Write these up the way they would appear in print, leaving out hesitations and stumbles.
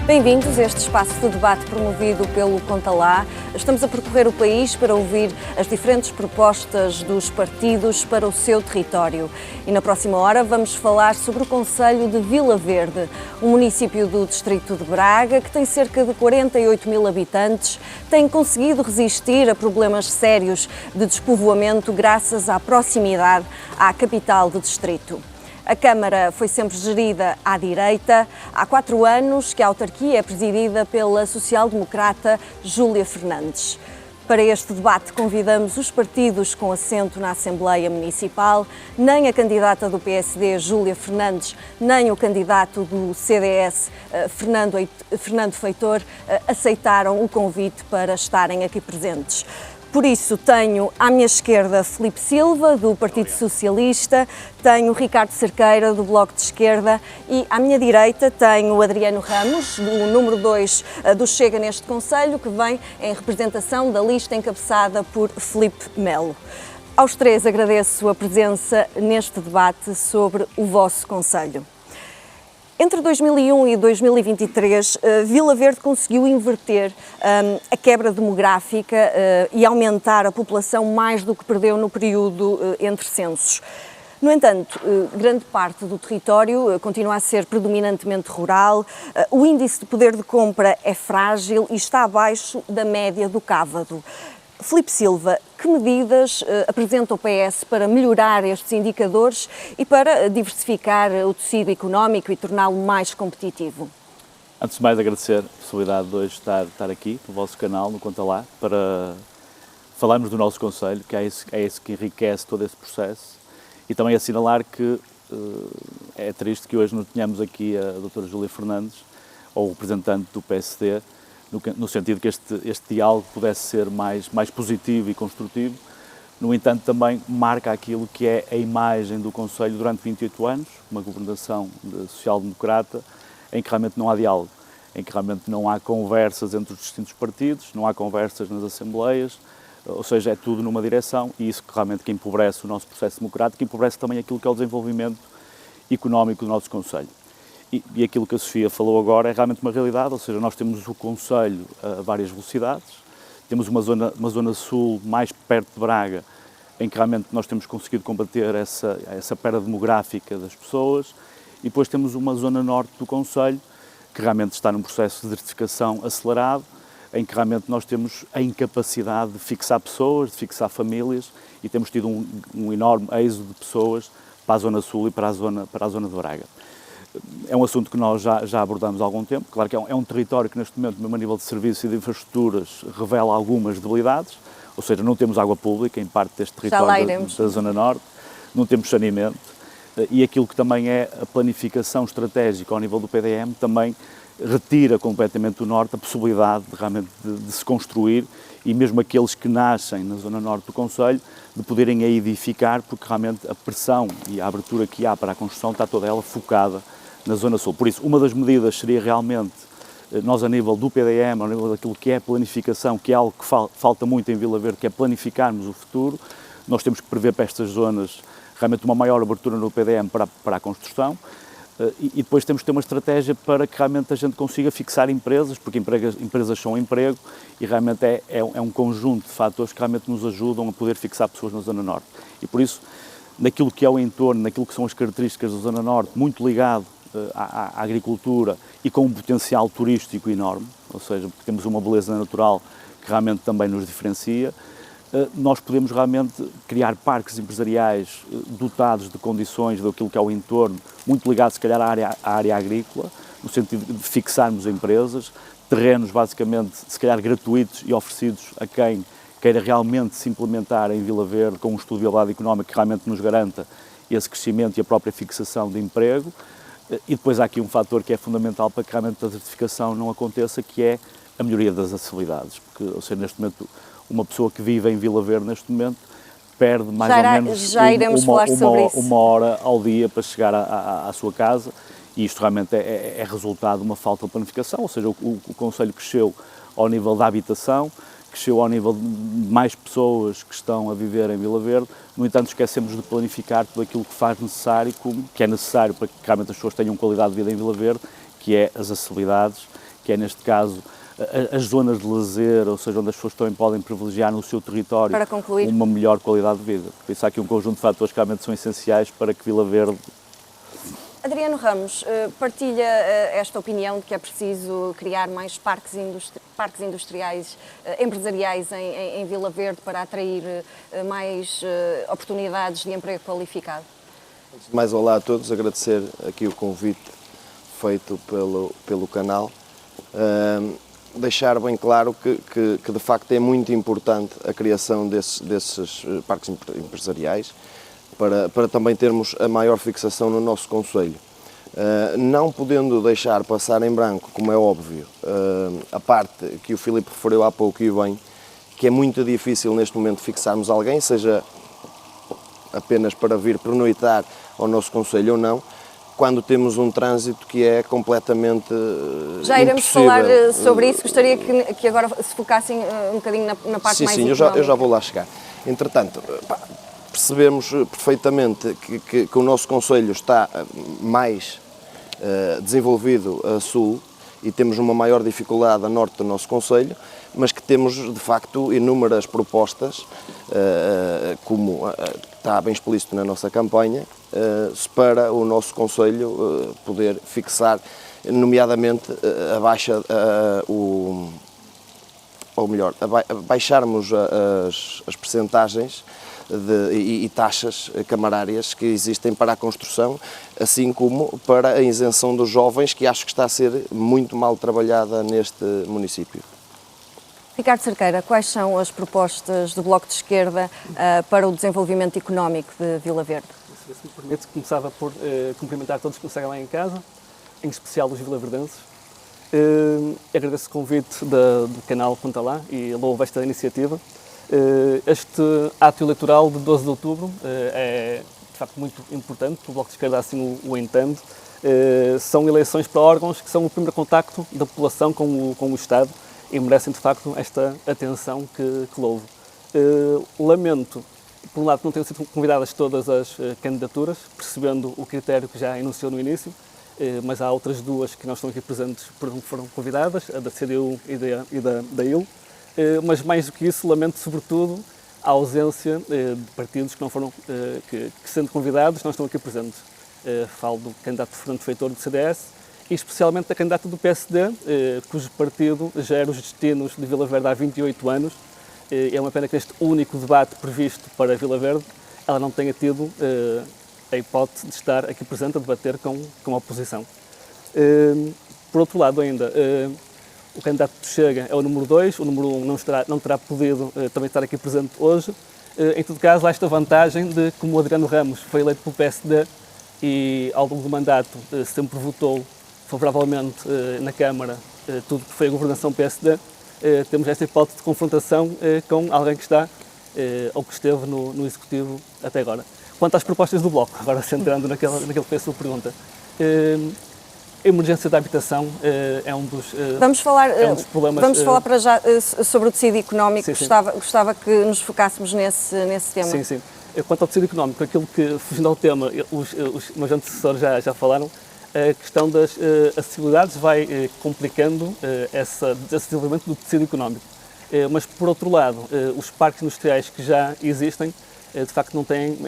Bem-vindos a este espaço de debate promovido pelo Conta Lá. Estamos a percorrer o país para ouvir as diferentes propostas dos partidos para o seu território. E na próxima hora vamos falar sobre o concelho de Vila Verde, um município do distrito de Braga que tem cerca de 48 mil habitantes, tem conseguido resistir a problemas sérios de despovoamento graças à proximidade à capital do distrito. A Câmara foi sempre gerida à direita. Há 4 anos que a autarquia é presidida pela social-democrata Júlia Fernandes. Para este debate convidamos os partidos com assento na Assembleia Municipal. Nem a candidata do PSD, Júlia Fernandes, nem o candidato do CDS, Fernando Feitor, aceitaram o convite para estarem aqui presentes. Por isso, tenho à minha esquerda Filipe Silva, do Partido Socialista, tenho Ricardo Cerqueira, do Bloco de Esquerda, e à minha direita tenho Adriano Ramos, do número 2 do Chega neste concelho, que vem em representação da lista encabeçada por Filipe Melo. Aos três agradeço a presença neste debate sobre o vosso concelho. Entre 2001 e 2023, Vila Verde conseguiu inverter a quebra demográfica e aumentar a população mais do que perdeu no período entre censos. No entanto, grande parte do território continua a ser predominantemente rural, o índice de poder de compra é frágil e está abaixo da média do Cávado. Filipe Silva, que medidas apresenta o PS para melhorar estes indicadores e para diversificar o tecido económico e torná-lo mais competitivo? Antes de mais, agradecer a possibilidade de hoje estar aqui no vosso canal, no Conta Lá, para falarmos do nosso concelho, que é isso que enriquece todo esse processo, e também assinalar que é triste que hoje não tenhamos aqui a doutora Júlia Fernandes, ou o representante do PSD, no sentido que este diálogo pudesse ser mais positivo e construtivo. No entanto, também marca aquilo que é a imagem do concelho durante 28 anos, uma governação social-democrata, em que realmente não há diálogo, em que realmente não há conversas entre os distintos partidos, não há conversas nas assembleias, ou seja, é tudo numa direção, e isso que realmente que empobrece o nosso processo democrático, empobrece também aquilo que é o desenvolvimento económico do nosso concelho. E aquilo que a Sofia falou agora é realmente uma realidade, ou seja, nós temos o concelho a várias velocidades, temos uma zona sul mais perto de Braga, em que realmente nós temos conseguido combater essa perda demográfica das pessoas, e depois temos uma zona norte do concelho, que realmente está num processo de desertificação acelerado, em que realmente nós temos a incapacidade de fixar pessoas, de fixar famílias, e temos tido um enorme êxodo de pessoas para a zona sul e para a zona de Braga. É um assunto que nós já abordamos há algum tempo. Claro que é um território que neste momento, mesmo a nível de serviços e de infraestruturas, revela algumas debilidades, ou seja, não temos água pública em parte deste território da Zona Norte, não temos saneamento, e aquilo que também é a planificação estratégica ao nível do PDM também retira completamente do Norte a possibilidade realmente de se construir, e mesmo aqueles que nascem na Zona Norte do concelho, de poderem a edificar, porque realmente a pressão e a abertura que há para a construção está toda ela focada na Zona Sul. Por isso, uma das medidas seria realmente, nós a nível do PDM, a nível daquilo que é a planificação, que é algo que falta muito em Vila Verde, que é planificarmos o futuro. Nós temos que prever para estas zonas realmente uma maior abertura no PDM para a construção, e depois temos que ter uma estratégia para que realmente a gente consiga fixar empresas, porque empresas são emprego, e realmente é um conjunto de fatores que realmente nos ajudam a poder fixar pessoas na Zona Norte. E por isso, naquilo que é o entorno, naquilo que são as características da Zona Norte, muito ligado à agricultura e com um potencial turístico enorme, ou seja, porque temos uma beleza natural que realmente também nos diferencia, nós podemos realmente criar parques empresariais dotados de condições daquilo que é o entorno, muito ligados se calhar à área agrícola, no sentido de fixarmos empresas, terrenos basicamente se calhar gratuitos e oferecidos a quem queira realmente se implementar em Vila Verde com um estudo de viabilidade económica que realmente nos garanta esse crescimento e a própria fixação de emprego. E depois há aqui um fator que é fundamental para que realmente a desertificação não aconteça, que é a melhoria das acessibilidades, porque, ou seja, neste momento, uma pessoa que vive em Vila Verde neste momento perde mais ou menos uma hora ao dia para chegar à sua casa, e isto realmente é resultado de uma falta de planificação, ou seja, o concelho cresceu ao nível da habitação, cresceu ao nível de mais pessoas que estão a viver em Vila Verde. No entanto, esquecemos de planificar tudo aquilo que faz necessário, que é necessário para que realmente as pessoas tenham qualidade de vida em Vila Verde, que é as acessibilidades, que é neste caso as zonas de lazer, ou seja, onde as pessoas também podem privilegiar no seu território uma melhor qualidade de vida. Por isso há aqui um conjunto de fatores que realmente são essenciais para que Vila Verde... Adriano Ramos, partilha esta opinião de que é preciso criar mais parques industriais, empresariais em Vila Verde para atrair mais oportunidades de emprego qualificado? Antes de mais, olá a todos, agradecer aqui o convite feito pelo canal. Deixar bem claro que de facto é muito importante a criação desses parques empresariais para também termos a maior fixação no nosso concelho. Não podendo deixar passar em branco, como é óbvio, a parte que o Filipe referiu há pouco e bem, que é muito difícil neste momento fixarmos alguém, seja apenas para vir pernoitar ao nosso concelho ou não, quando temos um trânsito que é completamente Já iremos impossível. Falar sobre isso, gostaria que agora se focassem um bocadinho na parte mais económica. Sim, eu já vou lá chegar. Entretanto, percebemos perfeitamente que o nosso concelho está mais desenvolvido a sul e temos uma maior dificuldade a norte do nosso concelho, mas que temos de facto inúmeras propostas, como está bem explícito na nossa campanha, para o nosso concelho poder fixar, nomeadamente baixarmos as percentagens e taxas camarárias que existem para a construção, assim como para a isenção dos jovens, que acho que está a ser muito mal trabalhada neste município. Ricardo Cerqueira, quais são as propostas do Bloco de Esquerda para o desenvolvimento económico de Vila Verde? Se me permite, começava por cumprimentar todos que nos seguem lá em casa, em especial os vilaverdenses. Agradeço o convite do canal Conta Lá e louvo esta iniciativa. Este ato eleitoral de 12 de outubro é de facto muito importante, o Bloco de Esquerda assim o entende. São eleições para órgãos que são o primeiro contacto da população com o Estado e merecem de facto esta atenção que louvo. Lamento, por um lado, que não tenham sido convidadas todas as candidaturas, percebendo o critério que já enunciou no início, mas há outras duas que não estão aqui presentes porque foram convidadas, a da CDU e da IL. Mas mais do que isso, lamento sobretudo a ausência de partidos que não foram, que sendo convidados, não estão aqui presentes. Falo do candidato Fernando Feitor do CDS e especialmente da candidata do PSD, cujo partido gera os destinos de Vila Verde há 28 anos. É uma pena que neste único debate previsto para Vila Verde ela não tenha tido a hipótese de estar aqui presente a debater com a oposição. Por outro lado ainda, o candidato do Chega é o número 2, o número 1 não terá podido também estar aqui presente hoje. Em todo caso, há esta vantagem de, como o Adriano Ramos foi eleito pelo PSD e ao longo do mandato sempre votou favoravelmente na Câmara tudo que foi a governação PSD, temos esta hipótese de confrontação com alguém que está ou que esteve no Executivo até agora. Quanto às propostas do Bloco, agora centrando naquele que foi a sua pergunta, a emergência da habitação é um dos problemas. Vamos falar para já sobre o tecido económico. Sim. Gostava que nos focássemos nesse tema. Sim. Quanto ao tecido económico, aquilo que, fugindo ao tema, os meus antecessores já falaram, a questão das acessibilidades vai complicando esse desenvolvimento do tecido económico. Mas, por outro lado, os parques industriais que já existem, de facto, não têm,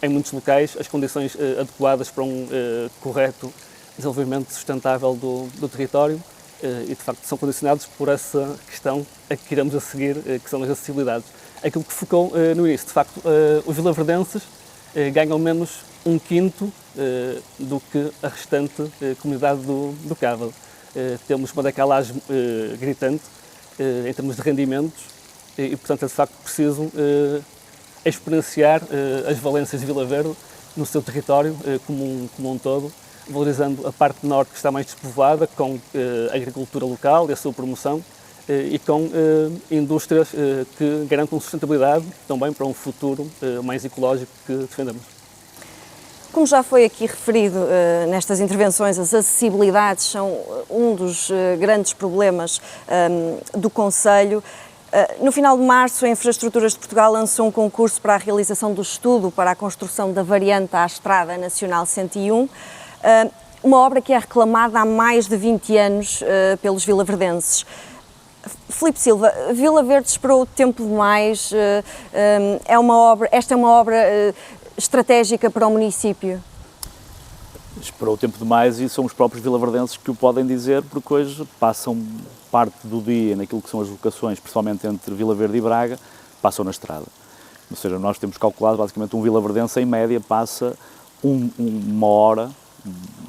em muitos locais, as condições adequadas para um correto desenvolvimento sustentável do território e, de facto, são condicionados por essa questão a que iremos a seguir, que são as acessibilidades. Aquilo que focou no início, de facto, os vilaverdenses ganham menos 1/5 do que a restante comunidade do Cávado. Temos uma decalagem gritante em termos de rendimentos e, portanto, é de facto preciso exponenciar as valências de Vila Verde no seu território como um todo, valorizando a parte norte que está mais despovoada, com a agricultura local e a sua promoção, e com indústrias que garantam sustentabilidade também para um futuro mais ecológico que defendemos. Como já foi aqui referido nestas intervenções, as acessibilidades são um dos grandes problemas do Concelho. No final de março, a Infraestruturas de Portugal lançou um concurso para a realização do estudo para a construção da variante à Estrada Nacional 101. uma obra que é reclamada há mais de 20 anos pelos vilaverdenses. Filipe Silva, Vila Verde esperou tempo demais, esta é uma obra estratégica para o município? Esperou tempo demais e são os próprios vilaverdenses que o podem dizer, porque hoje passam parte do dia naquilo que são as locações, principalmente entre Vila Verde e Braga, passam na estrada. Ou seja, nós temos calculado, basicamente, um vilaverdense, em média, passa uma hora,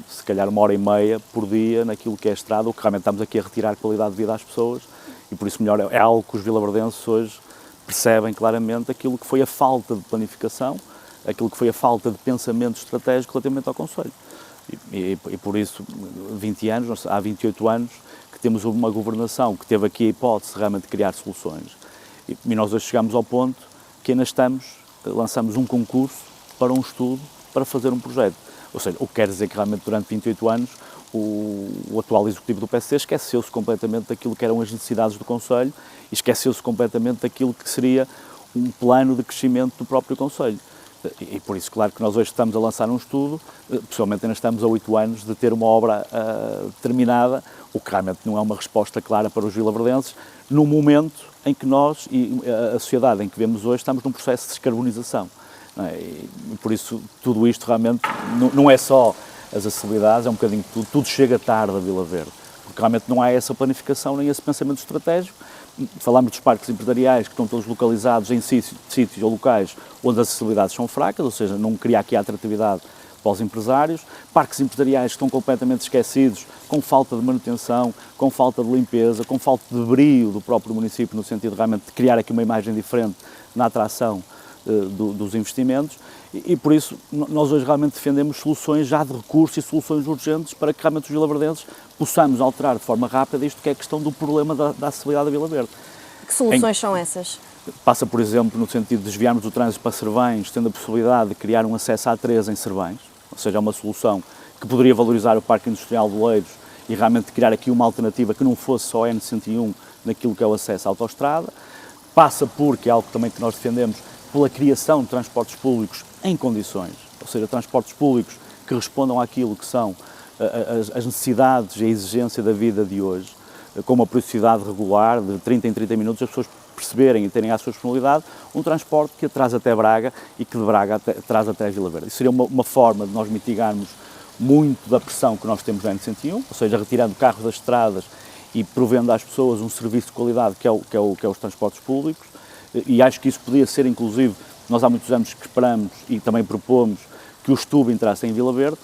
se calhar 1h30 por dia, naquilo que é a estrada, o que realmente estamos aqui a retirar qualidade de vida às pessoas, e por isso melhor é algo que os vilaverdenses hoje percebem claramente aquilo que foi a falta de planificação, aquilo que foi a falta de pensamento estratégico relativamente ao concelho. E por isso, 20 anos, há 28 anos, que temos uma governação que teve aqui a hipótese realmente de criar soluções. E nós hoje chegamos ao ponto que ainda lançamos um concurso para um estudo para fazer um projeto. Ou seja, o que quer dizer que realmente durante 28 anos o atual executivo do PSC esqueceu-se completamente daquilo que eram as necessidades do concelho e esqueceu-se completamente daquilo que seria um plano de crescimento do próprio concelho. E por isso, claro que nós hoje estamos a lançar um estudo, pessoalmente ainda estamos a 8 anos de ter uma obra terminada, o que realmente não é uma resposta clara para os vilaverdenses, no momento em que nós e a sociedade em que vemos hoje estamos num processo de descarbonização. Não é? E por isso, tudo isto realmente não é só as acessibilidades, é um bocadinho tudo chega tarde a Vila Verde, porque realmente não há essa planificação nem esse pensamento estratégico. Falámos dos parques empresariais que estão todos localizados em sítios ou locais onde as acessibilidades são fracas, ou seja, não cria aqui a atratividade para os empresários. Parques empresariais que estão completamente esquecidos, com falta de manutenção, com falta de limpeza, com falta de brio do próprio município, no sentido de realmente de criar aqui uma imagem diferente na atração dos investimentos. E por isso nós hoje realmente defendemos soluções já de recursos e soluções urgentes para que realmente os vilaverdenses possamos alterar de forma rápida isto que é a questão do problema da acessibilidade da Vila Verde. Que soluções são essas? Passa, por exemplo, no sentido de desviarmos o trânsito para Servães, tendo a possibilidade de criar um acesso A3 em Servães, ou seja, é uma solução que poderia valorizar o Parque Industrial de Oleiros e realmente criar aqui uma alternativa que não fosse só a N101 naquilo que é o acesso à autoestrada. Passa por, que é algo também que nós defendemos, pela criação de transportes públicos em condições, ou seja, transportes públicos que respondam àquilo que são as necessidades e a exigência da vida de hoje, com uma periodicidade regular, de 30 em 30 minutos, as pessoas perceberem e terem à sua disponibilidade um transporte que a traz até Braga e que de Braga traz até Vila Verde. Isso seria uma forma de nós mitigarmos muito da pressão que nós temos na N101, ou seja, retirando carros das estradas e provendo às pessoas um serviço de qualidade que é os transportes públicos. E acho que isso podia ser, inclusive, nós há muitos anos que esperamos e também propomos que o estudo entrasse em Vila Verde,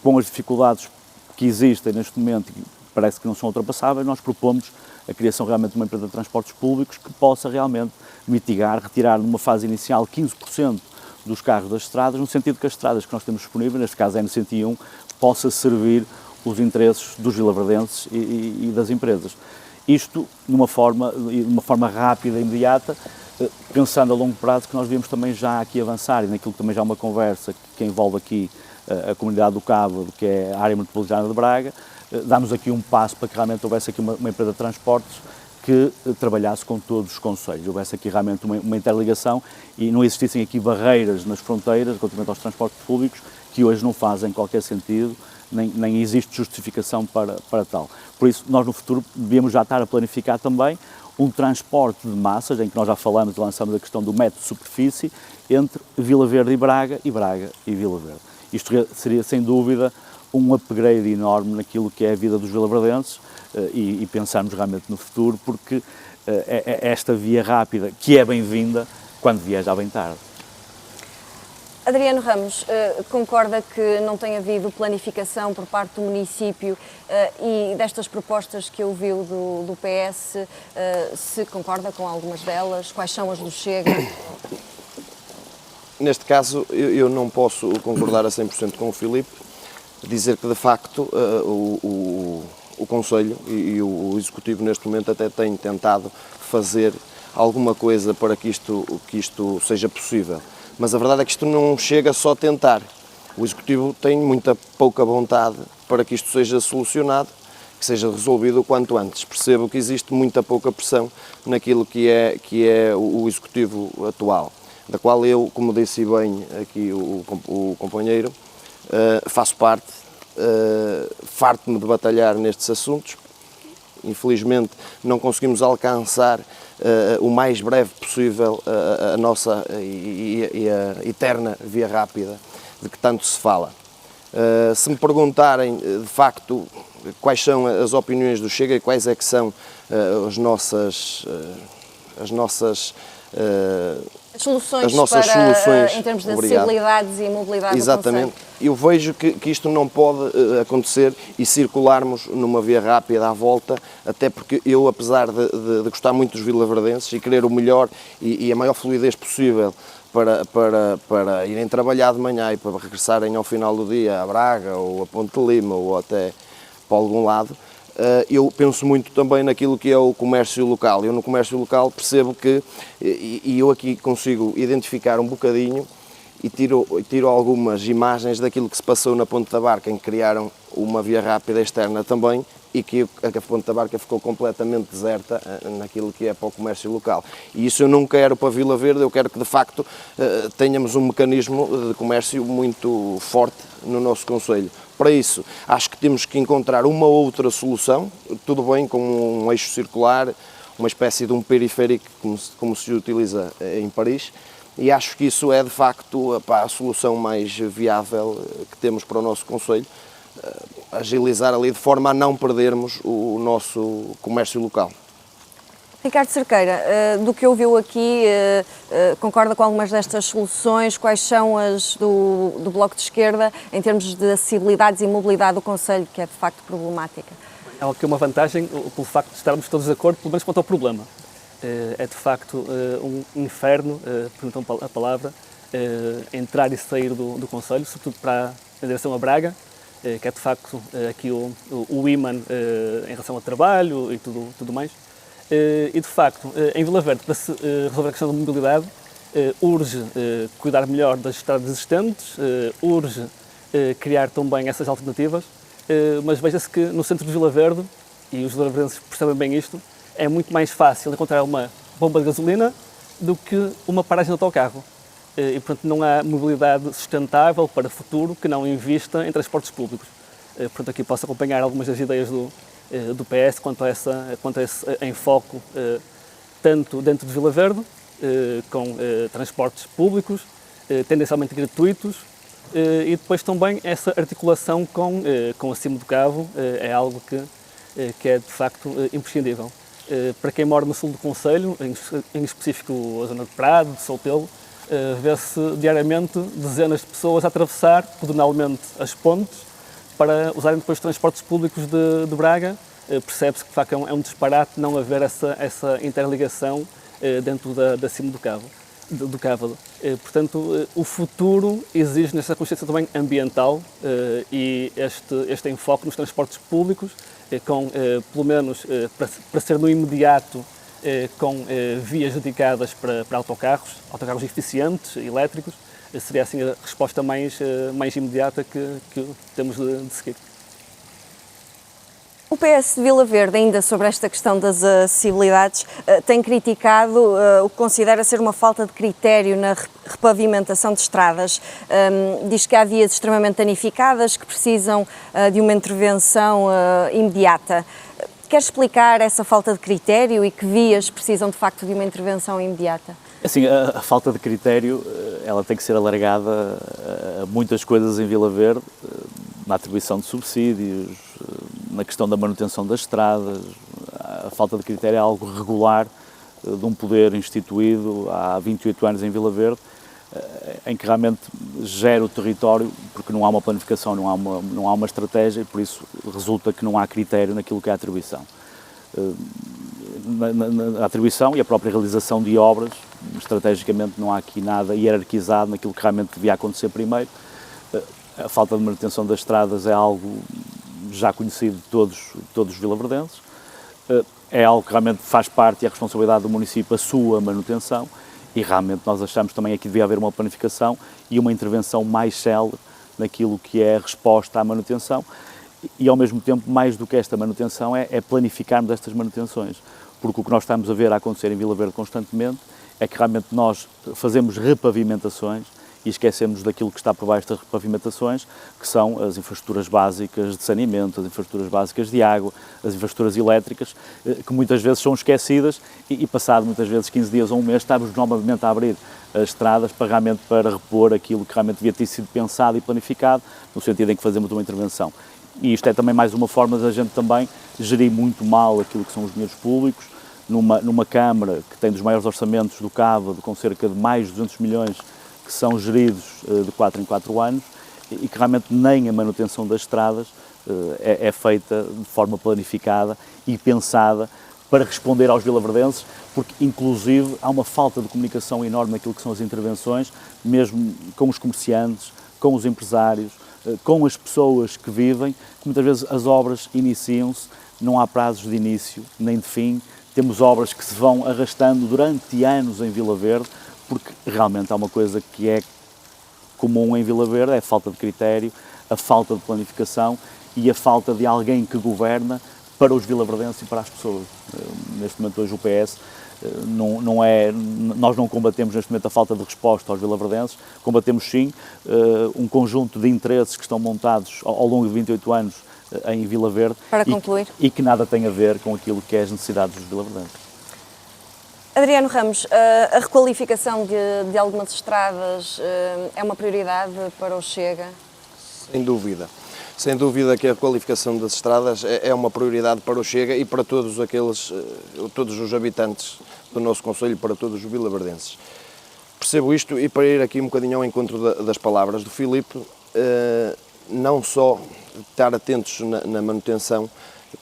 com as dificuldades que existem neste momento, que parece que não são ultrapassáveis, nós propomos a criação realmente de uma empresa de transportes públicos que possa realmente mitigar, retirar numa fase inicial 15% dos carros das estradas, no sentido que as estradas que nós temos disponíveis, neste caso a N101, possa servir os interesses dos vilaverdenses e das empresas. Isto de uma forma rápida e imediata, pensando a longo prazo, que nós devíamos também já aqui avançar, e naquilo que também já é uma conversa que envolve aqui a comunidade do Cabo, que é a área metropolitana de Braga, damos aqui um passo para que realmente houvesse aqui uma empresa de transportes que trabalhasse com todos os concelhos, houvesse aqui realmente uma interligação e não existissem aqui barreiras nas fronteiras relativamente aos transportes públicos que hoje não fazem qualquer sentido, nem existe justificação para tal. Por isso, nós no futuro devíamos já estar a planificar também um transporte de massas, em que nós já falamos e lançamos a questão do metro de superfície, entre Vila Verde e Braga e Vila Verde. Isto seria, sem dúvida, um upgrade enorme naquilo que é a vida dos vilaverdenses e pensarmos realmente no futuro, porque é esta via rápida, que é bem-vinda, quando vier já bem tarde. Adriano Ramos, concorda que não tem havido planificação por parte do município e destas propostas que ouviu do PS, se concorda com algumas delas? Quais são as do Chega? Neste caso, eu não posso concordar a 100% com o Filipe, dizer que de facto o Conselho e o Executivo neste momento até têm tentado fazer alguma coisa para que isto seja possível. Mas a verdade é que isto não chega só a tentar. O Executivo tem muita pouca vontade para que isto seja solucionado, que seja resolvido o quanto antes. Percebo que existe muita pouca pressão naquilo que é o Executivo atual, da qual eu, como disse bem aqui o companheiro, faço parte farto-me de batalhar nestes assuntos. Infelizmente não conseguimos alcançar o mais breve possível a nossa e a eterna via rápida de que tanto se fala. Se me perguntarem de facto quais são as opiniões do Chega e quais é que são as nossas soluções em termos de acessibilidades e mobilidade. Exatamente. Eu vejo que isto não pode acontecer e circularmos numa via rápida à volta, até porque eu, apesar de gostar muito dos vilaverdenses e querer o melhor e a maior fluidez possível para irem trabalhar de manhã e para regressarem ao final do dia a Braga ou a Ponte de Lima ou até para algum lado, eu penso muito também naquilo que é o comércio local. Eu no comércio local percebo que, e eu aqui consigo identificar um bocadinho e tiro algumas imagens daquilo que se passou na Ponte da Barca, em que criaram uma via rápida externa também e que a Ponte da Barca ficou completamente deserta naquilo que é para o comércio local. E isso eu não quero para Vila Verde, eu quero que de facto tenhamos um mecanismo de comércio muito forte no nosso concelho. Para isso, acho que temos que encontrar uma outra solução, tudo bem com um eixo circular, uma espécie de um periférico como se utiliza em Paris, e acho que isso é de facto a solução mais viável que temos para o nosso concelho, agilizar ali de forma a não perdermos o nosso comércio local. Ricardo Cerqueira, do que ouviu aqui, concorda com algumas destas soluções? Quais são as do Bloco de Esquerda em termos de acessibilidades e mobilidade do concelho, que é de facto problemática? É algo que é uma vantagem pelo facto de estarmos todos de acordo, pelo menos quanto ao problema. É de facto um inferno, perguntam a palavra, entrar e sair do concelho, sobretudo para a direção a Braga, que é de facto aqui o imã em relação ao trabalho e tudo mais. E de facto, em Vila Verde, para se resolver a questão da mobilidade, urge cuidar melhor das estradas existentes, urge criar também essas alternativas, mas veja-se que no centro de Vila Verde, e os vilaverdenses percebem bem isto, é muito mais fácil encontrar uma bomba de gasolina do que uma paragem de autocarro. E, portanto, não há mobilidade sustentável para o futuro que não invista em transportes públicos. Portanto, aqui posso acompanhar algumas das ideias do PS quanto a esse enfoque, tanto dentro de Vila Verde, com transportes públicos, tendencialmente gratuitos, e depois também essa articulação com a Cimo do Cavo é algo que é de facto imprescindível. Para quem mora no sul do concelho, em específico a zona de Prado, de Soutelo, vê-se diariamente dezenas de pessoas a atravessar pedonalmente as pontes para usarem depois os transportes públicos de Braga. Percebe-se que de facto é um disparate não haver essa interligação dentro da Cimo do Cávado. Portanto, o futuro exige nessa consciência também ambiental e este enfoque nos transportes públicos, com, pelo menos, para ser no imediato, com vias dedicadas para autocarros eficientes, elétricos, seria assim a resposta mais imediata que temos de seguir. O PS de Vila Verde, ainda sobre esta questão das acessibilidades, tem criticado o que considera ser uma falta de critério na repavimentação de estradas. Diz que há vias extremamente danificadas que precisam de uma intervenção imediata. Quer explicar essa falta de critério e que vias precisam de facto de uma intervenção imediata? Assim, a falta de critério, ela tem que ser alargada a muitas coisas em Vila Verde, na atribuição de subsídios, na questão da manutenção das estradas. A falta de critério é algo regular de um poder instituído há 28 anos em Vila Verde, em que realmente gera o território, porque não há uma planificação, não há uma estratégia, e por isso resulta que não há critério naquilo que é a atribuição. Na atribuição e a própria realização de obras, estrategicamente não há aqui nada hierarquizado naquilo que realmente devia acontecer primeiro. A falta de manutenção das estradas é algo já conhecido de todos os vilaverdenses. É algo que realmente faz parte e é a responsabilidade do município a sua manutenção, e realmente nós achamos também que devia haver uma planificação e uma intervenção mais célere naquilo que é a resposta à manutenção, e ao mesmo tempo, mais do que esta manutenção, é planificarmos estas manutenções, porque o que nós estamos a ver a acontecer em Vila Verde constantemente é que realmente nós fazemos repavimentações e esquecemos daquilo que está por baixo das repavimentações, que são as infraestruturas básicas de saneamento, as infraestruturas básicas de água, as infraestruturas elétricas, que muitas vezes são esquecidas e passado muitas vezes 15 dias ou um mês estamos novamente a abrir as estradas para repor aquilo que realmente devia ter sido pensado e planificado, no sentido em que fazemos uma intervenção. E isto é também mais uma forma da gente também gerir muito mal aquilo que são os dinheiros públicos, numa Câmara que tem dos maiores orçamentos do Cávado, com cerca de mais de 200 milhões que são geridos de 4 em 4 anos e que realmente nem a manutenção das estradas é feita de forma planificada e pensada para responder aos vilaverdenses, porque inclusive há uma falta de comunicação enorme naquilo que são as intervenções, mesmo com os comerciantes, com os empresários, com as pessoas que vivem, que muitas vezes as obras iniciam-se, não há prazos de início nem de fim, temos obras que se vão arrastando durante anos em Vila Verde, porque realmente há uma coisa que é comum em Vila Verde, é a falta de critério, a falta de planificação e a falta de alguém que governa para os vilaverdenses e para as pessoas. Neste momento hoje o PS nós não combatemos neste momento a falta de resposta aos vilaverdenses, combatemos sim um conjunto de interesses que estão montados ao longo de 28 anos em Vila Verde para concluir. E que nada tem a ver com aquilo que é as necessidades dos vilaverdenses. Adriano Ramos, a requalificação de algumas estradas é uma prioridade para o Chega? Sem dúvida. Sem dúvida que a qualificação das estradas é uma prioridade para o Chega e para todos os habitantes do nosso concelho, para todos os vilaverdenses. Percebo isto e para ir aqui um bocadinho ao encontro das palavras do Filipe, não só estar atentos na manutenção,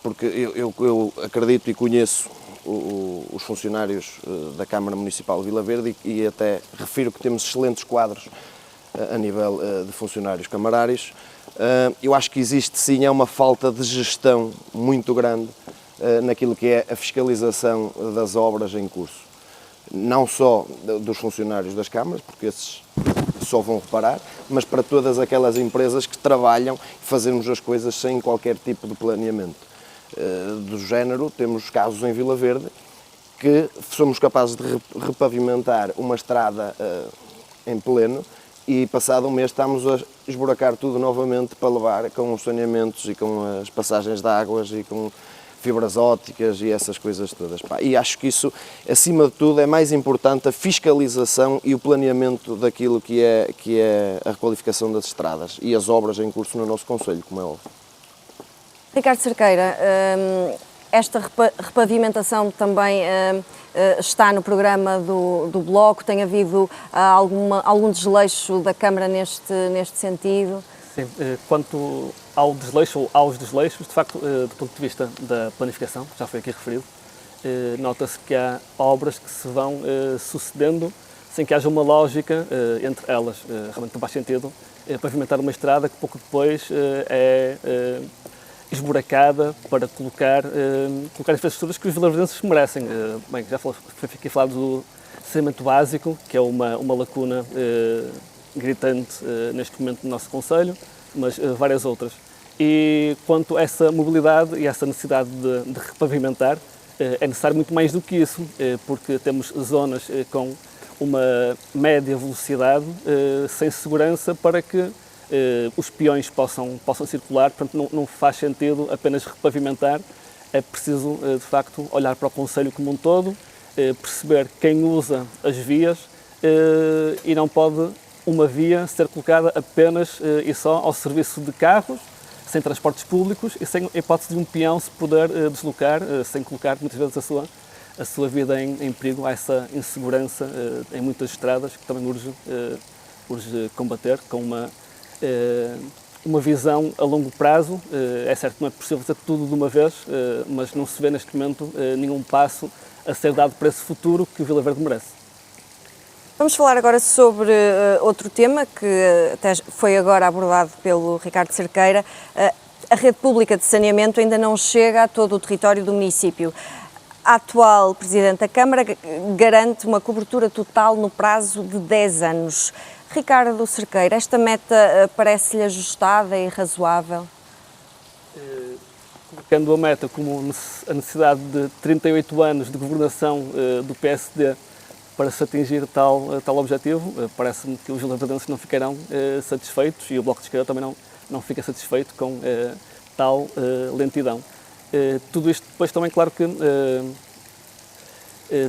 porque eu acredito e conheço os funcionários da Câmara Municipal de Vila Verde e até refiro que temos excelentes quadros a nível de funcionários camarários. Eu acho que existe sim uma falta de gestão muito grande naquilo que é a fiscalização das obras em curso. Não só dos funcionários das câmaras, porque esses só vão reparar, mas para todas aquelas empresas que trabalham e fazemos as coisas sem qualquer tipo de planeamento. Do género, temos casos em Vila Verde que somos capazes de repavimentar uma estrada em pleno e passado um mês estamos a esburacar tudo novamente para levar com os saneamentos e com as passagens de águas e com fibras ópticas e essas coisas todas. E acho que isso, acima de tudo, é mais importante a fiscalização e o planeamento daquilo que é a requalificação das estradas e as obras em curso no nosso concelho, como é óbvio. Ricardo Cerqueira, esta repavimentação também está no programa do Bloco, tem havido algum desleixo da Câmara neste sentido? Sim, quanto ao desleixo ou aos desleixos, de facto, do ponto de vista da planificação, já foi aqui referido, nota-se que há obras que se vão sucedendo sem que haja uma lógica entre elas. Realmente não faz sentido pavimentar uma estrada que pouco depois é esburacada para colocar infraestruturas que os vilaverdenses merecem. Bem, já foi aqui falado do saneamento básico, que é uma lacuna gritante neste momento no nosso concelho, mas várias outras. E quanto a essa mobilidade e essa necessidade de repavimentar, é necessário muito mais do que isso, porque temos zonas com uma média velocidade sem segurança para que os peões possam circular, portanto não faz sentido apenas repavimentar, é preciso de facto olhar para o concelho como um todo, perceber quem usa as vias e não pode uma via ser colocada apenas e só ao serviço de carros, sem transportes públicos e sem a hipótese de um peão se poder deslocar, sem colocar muitas vezes a sua vida em perigo. Há essa insegurança em muitas estradas que também urge combater com uma visão a longo prazo. É certo que não é possível fazer tudo de uma vez, mas não se vê neste momento nenhum passo a ser dado para esse futuro que o Vila Verde merece. Vamos falar agora sobre outro tema que até foi agora abordado pelo Ricardo Cerqueira. A rede pública de saneamento ainda não chega a todo o território do município. A atual Presidente da Câmara garante uma cobertura total no prazo de 10 anos. Ricardo Cerqueira, esta meta parece-lhe ajustada e razoável? Colocando a meta como a necessidade de 38 anos de governação do PSD para se atingir tal objetivo, parece-me que os vilaverdenses não ficarão satisfeitos e o Bloco de Esquerda também não fica satisfeito com tal lentidão. Tudo isto depois também, claro que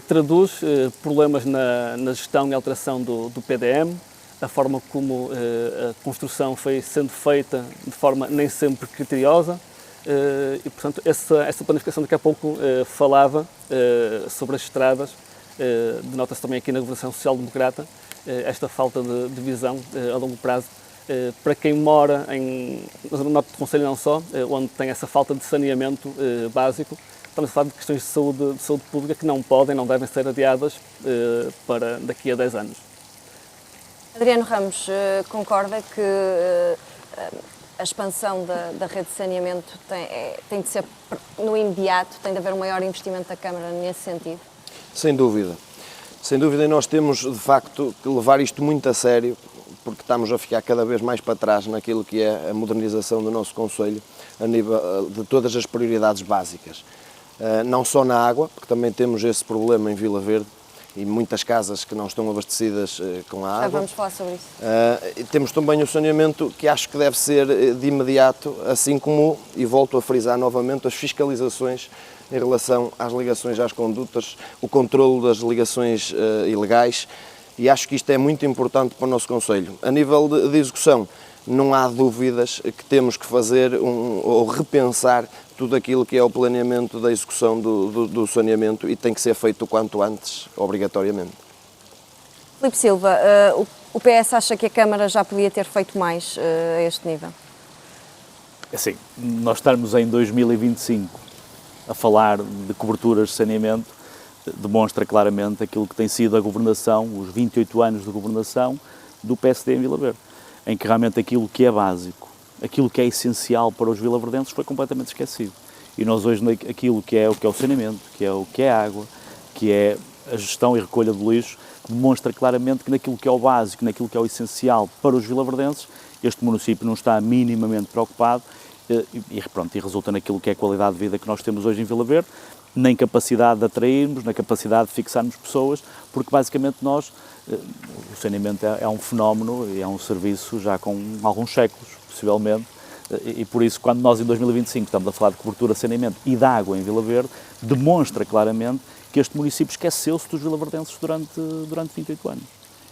traduz problemas na gestão e alteração do PDM, a forma como a construção foi sendo feita de forma nem sempre criteriosa e, portanto, essa planificação daqui a pouco falava sobre as estradas, denota-se também aqui na governação social-democrata esta falta de visão a longo prazo para quem mora na zona norte do concelho não só, onde tem essa falta de saneamento básico. Estamos a falar de questões de saúde pública que não devem ser adiadas para daqui a 10 anos. Adriano Ramos, concorda que a expansão da rede de saneamento tem de ser no imediato, tem de haver um maior investimento da Câmara nesse sentido? Sem dúvida. Sem dúvida, e nós temos, de facto, que levar isto muito a sério, porque estamos a ficar cada vez mais para trás naquilo que é a modernização do nosso concelho, a nível de todas as prioridades básicas. Não só na água, porque também temos esse problema em Vila Verde, e muitas casas que não estão abastecidas com a água. Já vamos falar sobre isso. Temos também o saneamento, que acho que deve ser de imediato, assim como, e volto a frisar novamente, as fiscalizações em relação às ligações às condutas, o controlo das ligações ilegais, e acho que isto é muito importante para o nosso concelho. A nível de execução, não há dúvidas que temos que fazer ou repensar tudo aquilo que é o planeamento da execução do saneamento e tem que ser feito o quanto antes, obrigatoriamente. Filipe Silva, o PS acha que a Câmara já podia ter feito mais a este nível? Assim, nós estarmos em 2025 a falar de coberturas de saneamento demonstra claramente aquilo que tem sido a governação, os 28 anos de governação do PSD em Vila Verde, em que realmente aquilo que é básico, aquilo que é essencial para os vilaverdenses foi completamente esquecido. E nós hoje, aquilo que é o saneamento, que é a água, que é a gestão e recolha de lixo, demonstra claramente que naquilo que é o básico, naquilo que é o essencial para os vilaverdenses, este município não está minimamente preocupado e resulta naquilo que é a qualidade de vida que nós temos hoje em Vila Verde, nem capacidade de atrairmos, nem capacidade de fixarmos pessoas, porque basicamente o saneamento é um fenómeno e é um serviço já com alguns séculos, possivelmente, e por isso, quando nós em 2025 estamos a falar de cobertura de saneamento e de água em Vila Verde, demonstra claramente que este município esqueceu-se dos vilaverdenses durante 28 anos.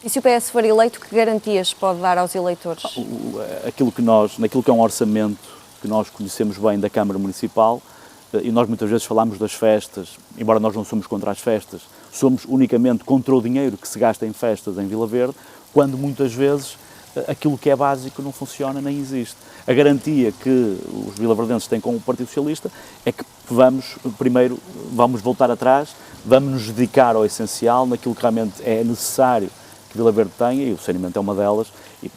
E se o PS for eleito, que garantias pode dar aos eleitores? Naquilo que é um orçamento que nós conhecemos bem da Câmara Municipal, e nós muitas vezes falamos das festas, embora nós não somos contra as festas, somos unicamente contra o dinheiro que se gasta em festas em Vila Verde, quando muitas vezes aquilo que é básico não funciona nem existe. A garantia que os vilaverdenses têm com o Partido Socialista é que vamos voltar atrás, vamos nos dedicar ao essencial, naquilo que realmente é necessário que Vila Verde tenha, e o saneamento é uma delas,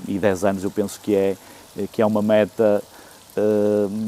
e 10 anos eu penso que é uma meta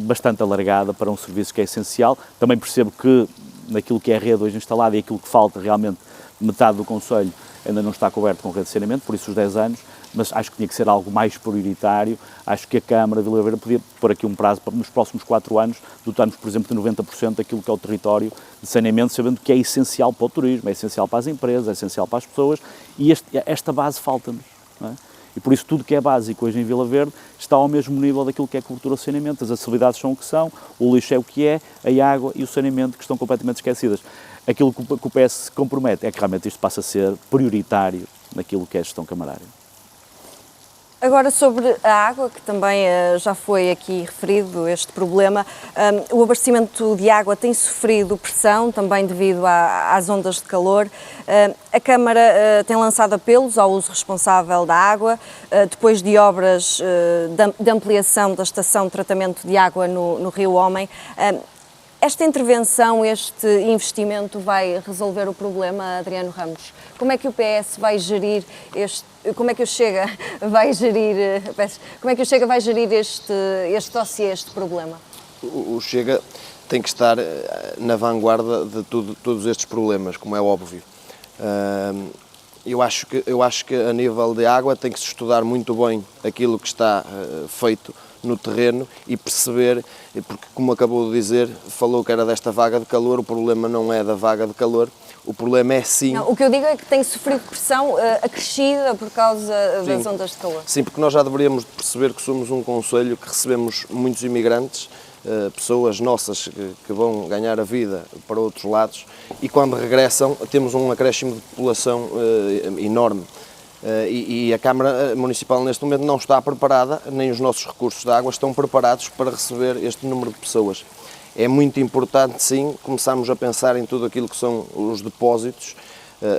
bastante alargada para um serviço que é essencial. Também percebo que naquilo que é a rede hoje instalada e aquilo que falta, realmente metade do concelho ainda não está coberto com rede de saneamento, por isso os 10 anos, mas acho que tinha que ser algo mais prioritário. Acho que a Câmara de Vila Verde podia pôr aqui um prazo para nos próximos 4 anos dotarmos, por exemplo, de 90% daquilo que é o território de saneamento, sabendo que é essencial para o turismo, é essencial para as empresas, é essencial para as pessoas, e esta base falta-nos, não é? E por isso tudo que é básico hoje em Vila Verde está ao mesmo nível daquilo que é a cobertura de saneamento. As acessibilidades são o que são, o lixo é o que é, a água e o saneamento que estão completamente esquecidas. Aquilo que o PS se compromete é que realmente isto passa a ser prioritário naquilo que é a gestão camarária. Agora, sobre a água, que também já foi aqui referido este problema, o abastecimento de água tem sofrido pressão, também devido às ondas de calor. A Câmara tem lançado apelos ao uso responsável da água, depois de obras de ampliação da estação de tratamento de água no Rio Homem. Esta intervenção, este investimento vai resolver o problema, Adriano Ramos? Como é que o PS vai gerir como é que o Chega vai gerir este dossiê, este problema? O Chega tem que estar na vanguarda de todos estes problemas, como é óbvio. Eu acho que a nível de água tem que se estudar muito bem aquilo que está feito no terreno e perceber, porque como acabou de dizer, falou que era desta vaga de calor, o problema não é da vaga de calor, o problema é sim... Não, o que eu digo é que tem sofrido pressão acrescida por causa das ondas de calor. Sim, porque nós já deveríamos perceber que somos um concelho que recebemos muitos imigrantes, pessoas nossas que vão ganhar a vida para outros lados, e quando regressam temos um acréscimo de população enorme. E a Câmara Municipal neste momento não está preparada, nem os nossos recursos de água estão preparados para receber este número de pessoas. É muito importante, sim, começarmos a pensar em tudo aquilo que são os depósitos,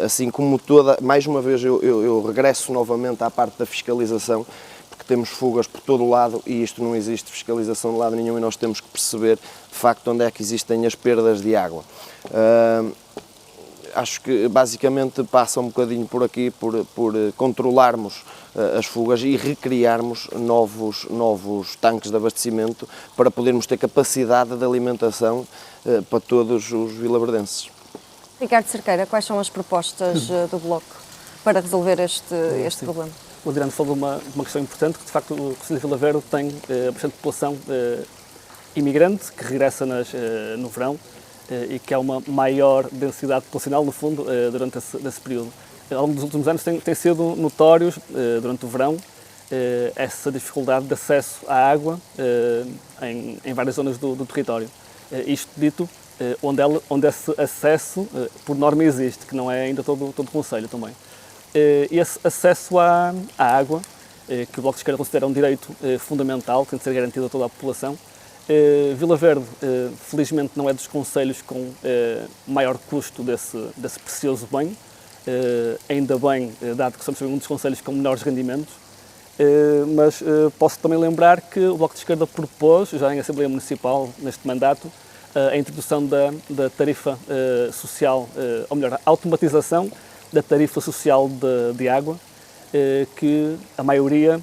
assim como mais uma vez eu regresso novamente à parte da fiscalização, porque temos fugas por todo o lado e isto não existe fiscalização de lado nenhum e nós temos que perceber de facto onde é que existem as perdas de água. Acho que basicamente passa um bocadinho por aqui, por controlarmos as fugas e recriarmos novos tanques de abastecimento para podermos ter capacidade de alimentação para todos os vilaverdenses. Ricardo Cerqueira, quais são as propostas do Bloco para resolver este problema? O Adriano falou de uma questão importante, que de facto o Concelho de Vila Verde tem bastante população imigrante que regressa no verão, e que há uma maior densidade populacional, no fundo, durante esse período. Ao longo dos últimos anos tem sido notórios, durante o verão, essa dificuldade de acesso à água em várias zonas do território. Isto dito, onde esse acesso, por norma, existe, que não é ainda todo o concelho também. Esse acesso à água, que o Bloco de Esquerda considera um direito fundamental, que tem de ser garantido a toda a população. Vila Verde, felizmente, não é dos concelhos com maior custo desse precioso bem, ainda bem, dado que somos um dos concelhos com menores rendimentos, mas posso também lembrar que o Bloco de Esquerda propôs, já em Assembleia Municipal, neste mandato, a introdução da tarifa social, ou melhor, a automatização da tarifa social de água, que a maioria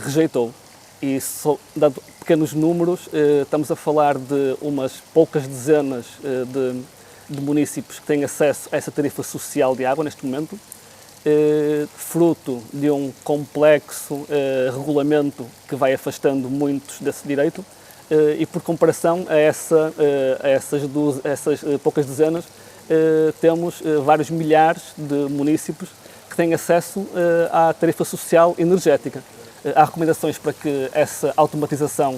rejeitou. E só, dado pequenos números, estamos a falar de umas poucas dezenas de municípios que têm acesso a essa tarifa social de água neste momento, fruto de um complexo regulamento que vai afastando muitos desse direito, e por comparação a essas poucas dezenas, temos vários milhares de municípios que têm acesso à tarifa social energética. Há recomendações para que essa automatização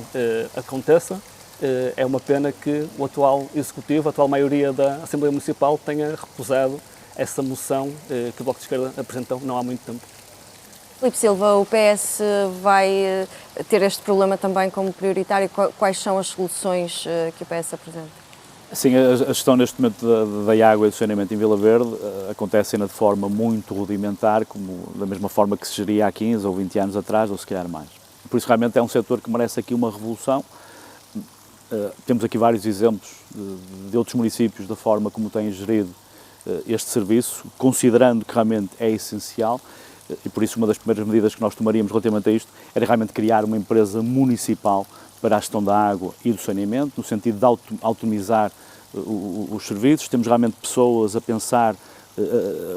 aconteça. É uma pena que o atual Executivo, a atual maioria da Assembleia Municipal tenha recusado essa moção que o Bloco de Esquerda apresentou não há muito tempo. Filipe Silva, o PS vai ter este problema também como prioritário. Quais são as soluções que o PS apresenta? Sim, a gestão neste momento da água e do saneamento em Vila Verde acontece ainda de forma muito rudimentar, como da mesma forma que se geria há 15 ou 20 anos atrás, ou se calhar mais. Por isso realmente é um setor que merece aqui uma revolução. Temos aqui vários exemplos de outros municípios da forma como têm gerido este serviço, considerando que realmente é essencial, e por isso uma das primeiras medidas que nós tomaríamos relativamente a isto era realmente criar uma empresa municipal para a gestão da água e do saneamento, no sentido de autonomizar os serviços. Temos realmente pessoas a pensar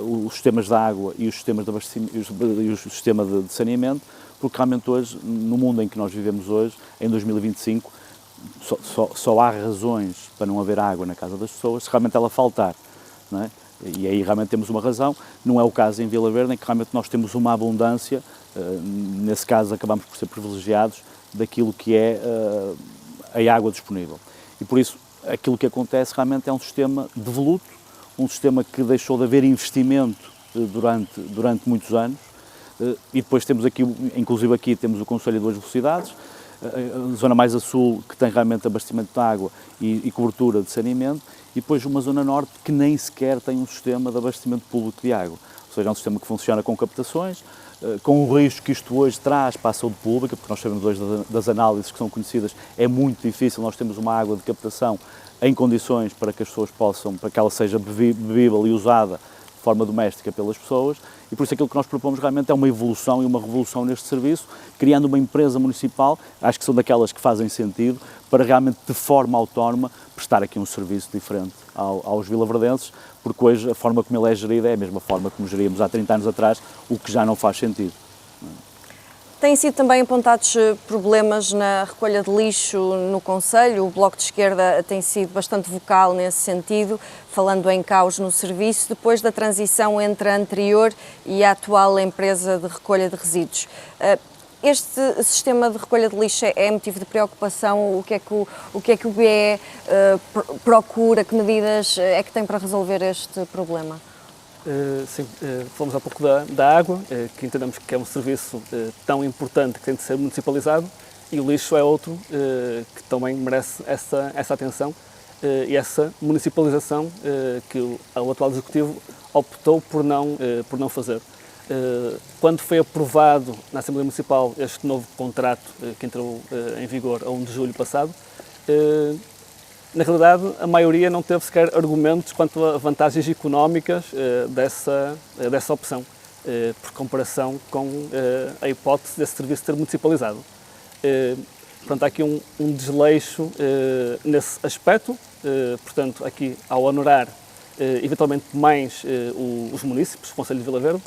os sistemas de água e os sistemas de abastecimento e o sistema de saneamento, porque realmente hoje, no mundo em que nós vivemos hoje, em 2025, só há razões para não haver água na casa das pessoas se realmente ela faltar, não é? E aí realmente temos uma razão. Não é o caso em Vila Verde, em que realmente nós temos uma abundância, nesse caso acabamos por ser privilegiados, daquilo que é a água disponível. E por isso, aquilo que acontece realmente é um sistema devoluto, um sistema que deixou de haver investimento durante muitos anos, e depois temos aqui, inclusive aqui temos o Concelho de Duas Velocidades, a zona mais a sul que tem realmente abastecimento de água e cobertura de saneamento, e depois uma zona norte que nem sequer tem um sistema de abastecimento público de água. Ou seja, é um sistema que funciona com captações, com o risco que isto hoje traz para a saúde pública, porque nós sabemos hoje das análises que são conhecidas, é muito difícil nós termos uma água de captação em condições para que as pessoas possam, para que ela seja bebível e usada de forma doméstica pelas pessoas, e por isso aquilo que nós propomos realmente é uma evolução e uma revolução neste serviço, criando uma empresa municipal, acho que são daquelas que fazem sentido, para realmente de forma autónoma prestar aqui um serviço diferente aos vilaverdenses, porque hoje a forma como ele é gerido é a mesma forma como geríamos há 30 anos atrás, o que já não faz sentido. Têm sido também apontados problemas na recolha de lixo no concelho. O Bloco de Esquerda tem sido bastante vocal nesse sentido, falando em caos no serviço, depois da transição entre a anterior e a atual empresa de recolha de resíduos. Este sistema de recolha de lixo é motivo de preocupação? O que é que o BE procura? Que medidas é que tem para resolver este problema? Sim, falamos há pouco da água, que entendemos que é um serviço tão importante que tem de ser municipalizado, e o lixo é outro que também merece essa atenção e essa municipalização que o atual Executivo optou por não fazer. Quando foi aprovado na Assembleia Municipal este novo contrato que entrou em vigor a 1 de julho passado, na realidade, a maioria não teve sequer argumentos quanto a vantagens económicas dessa opção, por comparação com a hipótese desse serviço ser municipalizado. Portanto, há aqui um desleixo nesse aspecto, portanto, aqui ao honorar eventualmente mais os municípios, o Concelho de Vila Verde,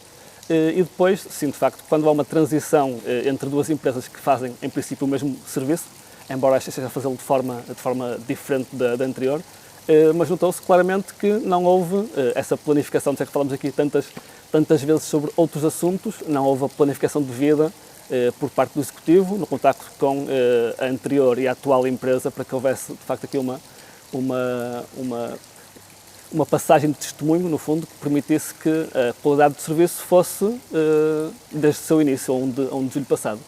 e depois, sim, de facto, quando há uma transição entre duas empresas que fazem, em princípio, o mesmo serviço, embora esta esteja a fazê-lo de forma diferente da anterior, mas notou-se claramente que não houve essa planificação, de que falamos aqui tantas vezes sobre outros assuntos, não houve a planificação devida por parte do Executivo, no contacto com a anterior e a atual empresa, para que houvesse, de facto, aqui uma passagem de testemunho, no fundo, que permitisse que a qualidade do serviço fosse desde o seu início, a 1 de julho passado.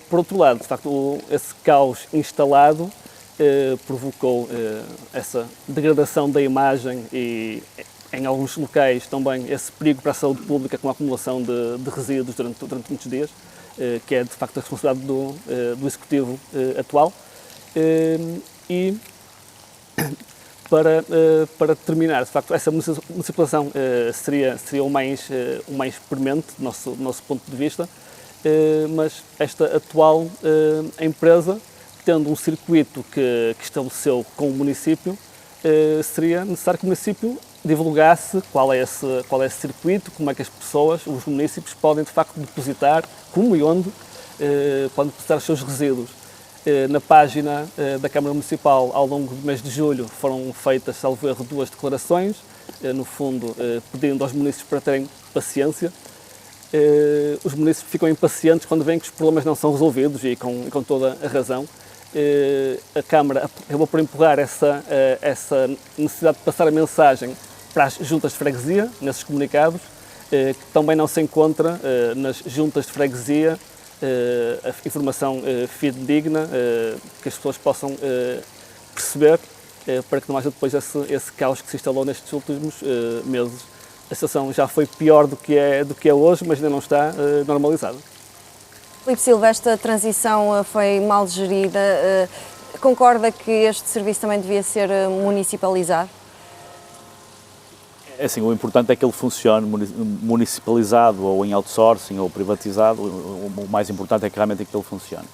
Por outro lado, de facto, esse caos instalado provocou essa degradação da imagem e, em alguns locais, também esse perigo para a saúde pública com a acumulação de resíduos durante muitos dias, que é, de facto, a responsabilidade do Executivo atual. E, para terminar, de facto, essa municipalização seria o mais premente do nosso ponto de vista, mas esta atual empresa, tendo um circuito que estabeleceu com o município, seria necessário que o município divulgasse qual é esse circuito, como é que as pessoas, os municípios, podem de facto depositar, como e onde podem depositar os seus resíduos. Na página da Câmara Municipal, ao longo do mês de julho, foram feitas, salvo erro, 2 declarações, no fundo pedindo aos municípios para terem paciência. Os municípios ficam impacientes quando veem que os problemas não são resolvidos, e com toda a razão. A Câmara acabou por empurrar essa necessidade de passar a mensagem para as juntas de freguesia, nesses comunicados, que também não se encontra nas juntas de freguesia a informação fidedigna, que as pessoas possam perceber, para que não haja depois esse caos que se instalou nestes últimos meses. A situação já foi pior do que é hoje, mas ainda não está normalizada. Filipe Silva, esta transição foi mal gerida. Concorda que este serviço também devia ser municipalizado? É assim, o importante é que ele funcione municipalizado ou em outsourcing ou privatizado. O mais importante é que realmente ele funcione.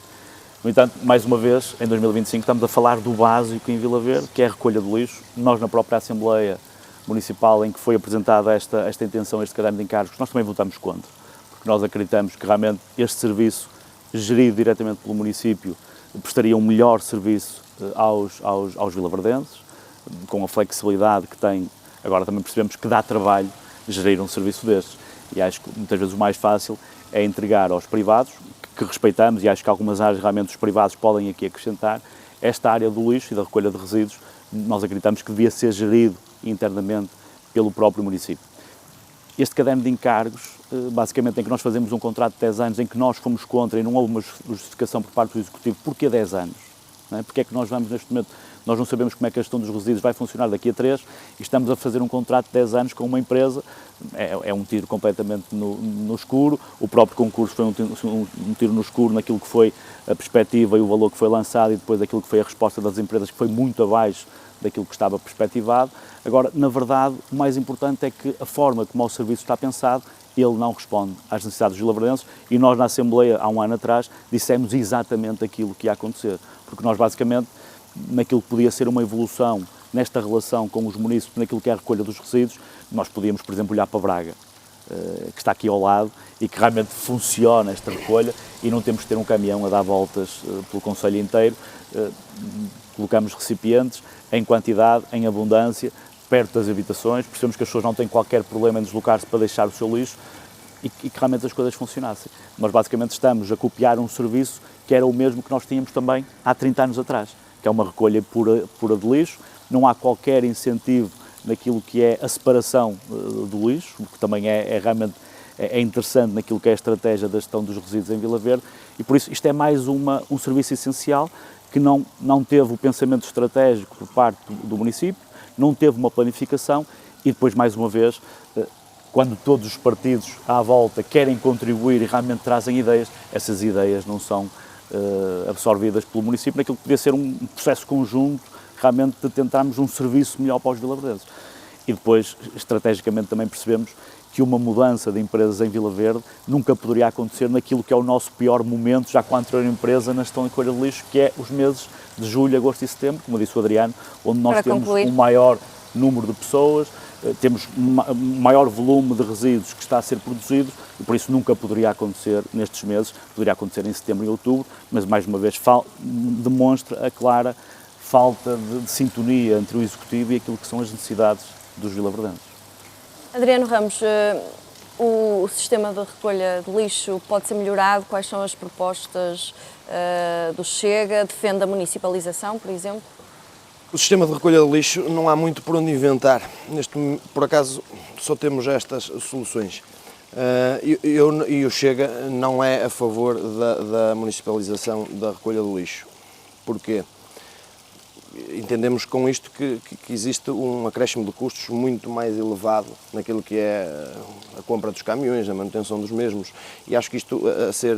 No entanto, mais uma vez, em 2025, estamos a falar do básico em Vila Verde, que é a recolha do lixo. Nós, na própria Assembleia Municipal, em que foi apresentada esta intenção, este caderno de encargos, nós também votamos contra, porque nós acreditamos que realmente este serviço, gerido diretamente pelo município, prestaria um melhor serviço aos vilaverdenses, com a flexibilidade que tem. Agora também percebemos que dá trabalho gerir um serviço destes, e acho que muitas vezes o mais fácil é entregar aos privados, que respeitamos, e acho que algumas áreas realmente os privados podem aqui acrescentar. Esta área do lixo e da recolha de resíduos, nós acreditamos que devia ser gerido internamente pelo próprio município. Este caderno de encargos, basicamente, em que nós fazemos um contrato de 10 anos, em que nós fomos contra e não houve uma justificação por parte do Executivo, porquê 10 anos? Não é? Porque é que nós vamos, neste momento, nós não sabemos como é que a gestão dos resíduos vai funcionar daqui a 3 e estamos a fazer um contrato de 10 anos com uma empresa, é um tiro completamente no escuro. O próprio concurso foi um tiro no escuro naquilo que foi a perspectiva e o valor que foi lançado, e depois daquilo que foi a resposta das empresas, que foi muito abaixo daquilo que estava perspectivado. Agora, na verdade, o mais importante é que a forma como o serviço está pensado, ele não responde às necessidades dos vilaverdenses, e nós na Assembleia, há um ano atrás, dissemos exatamente aquilo que ia acontecer, porque nós basicamente, naquilo que podia ser uma evolução nesta relação com os municípios, naquilo que é a recolha dos resíduos, nós podíamos, por exemplo, olhar para Braga. que está aqui ao lado e que realmente funciona esta recolha e não temos que ter um caminhão a dar voltas pelo concelho inteiro. Colocamos recipientes em quantidade, em abundância, perto das habitações, percebemos que as pessoas não têm qualquer problema em deslocar-se para deixar o seu lixo e que realmente as coisas funcionassem. Nós basicamente estamos a copiar um serviço que era o mesmo que nós tínhamos também há 30 anos atrás, que é uma recolha pura de lixo, não há qualquer incentivo naquilo que é a separação do lixo, o que também realmente interessante naquilo que é a estratégia da gestão dos resíduos em Vila Verde, e por isso isto é mais um serviço essencial que não teve o pensamento estratégico por parte do município, não teve uma planificação e depois, mais uma vez, quando todos os partidos à volta querem contribuir e realmente trazem ideias, essas ideias não são absorvidas pelo município naquilo que podia ser um processo conjunto realmente de tentarmos um serviço melhor para os vilaverdenses. E depois, estrategicamente, também percebemos que uma mudança de empresas em Vila Verde nunca poderia acontecer naquilo que é o nosso pior momento, já com a anterior empresa na gestão de recolha de lixo, que é os meses de julho, agosto e setembro, como disse o Adriano, onde nós temos um maior número de pessoas, temos maior volume de resíduos que está a ser produzido e por isso nunca poderia acontecer nestes meses, poderia acontecer em setembro e outubro, mas mais uma vez demonstra a clara falta de sintonia entre o Executivo e aquilo que são as necessidades dos vilaverdenses. Adriano Ramos, o sistema de recolha de lixo pode ser melhorado? Quais são as propostas do Chega? Defende a municipalização, por exemplo? O sistema de recolha de lixo não há muito por onde inventar. Por acaso, só temos estas soluções. E o Chega não é a favor da municipalização da recolha de lixo. Porquê? Entendemos com isto que existe um acréscimo de custos muito mais elevado naquilo que é a compra dos caminhões, a manutenção dos mesmos, e acho que isto a ser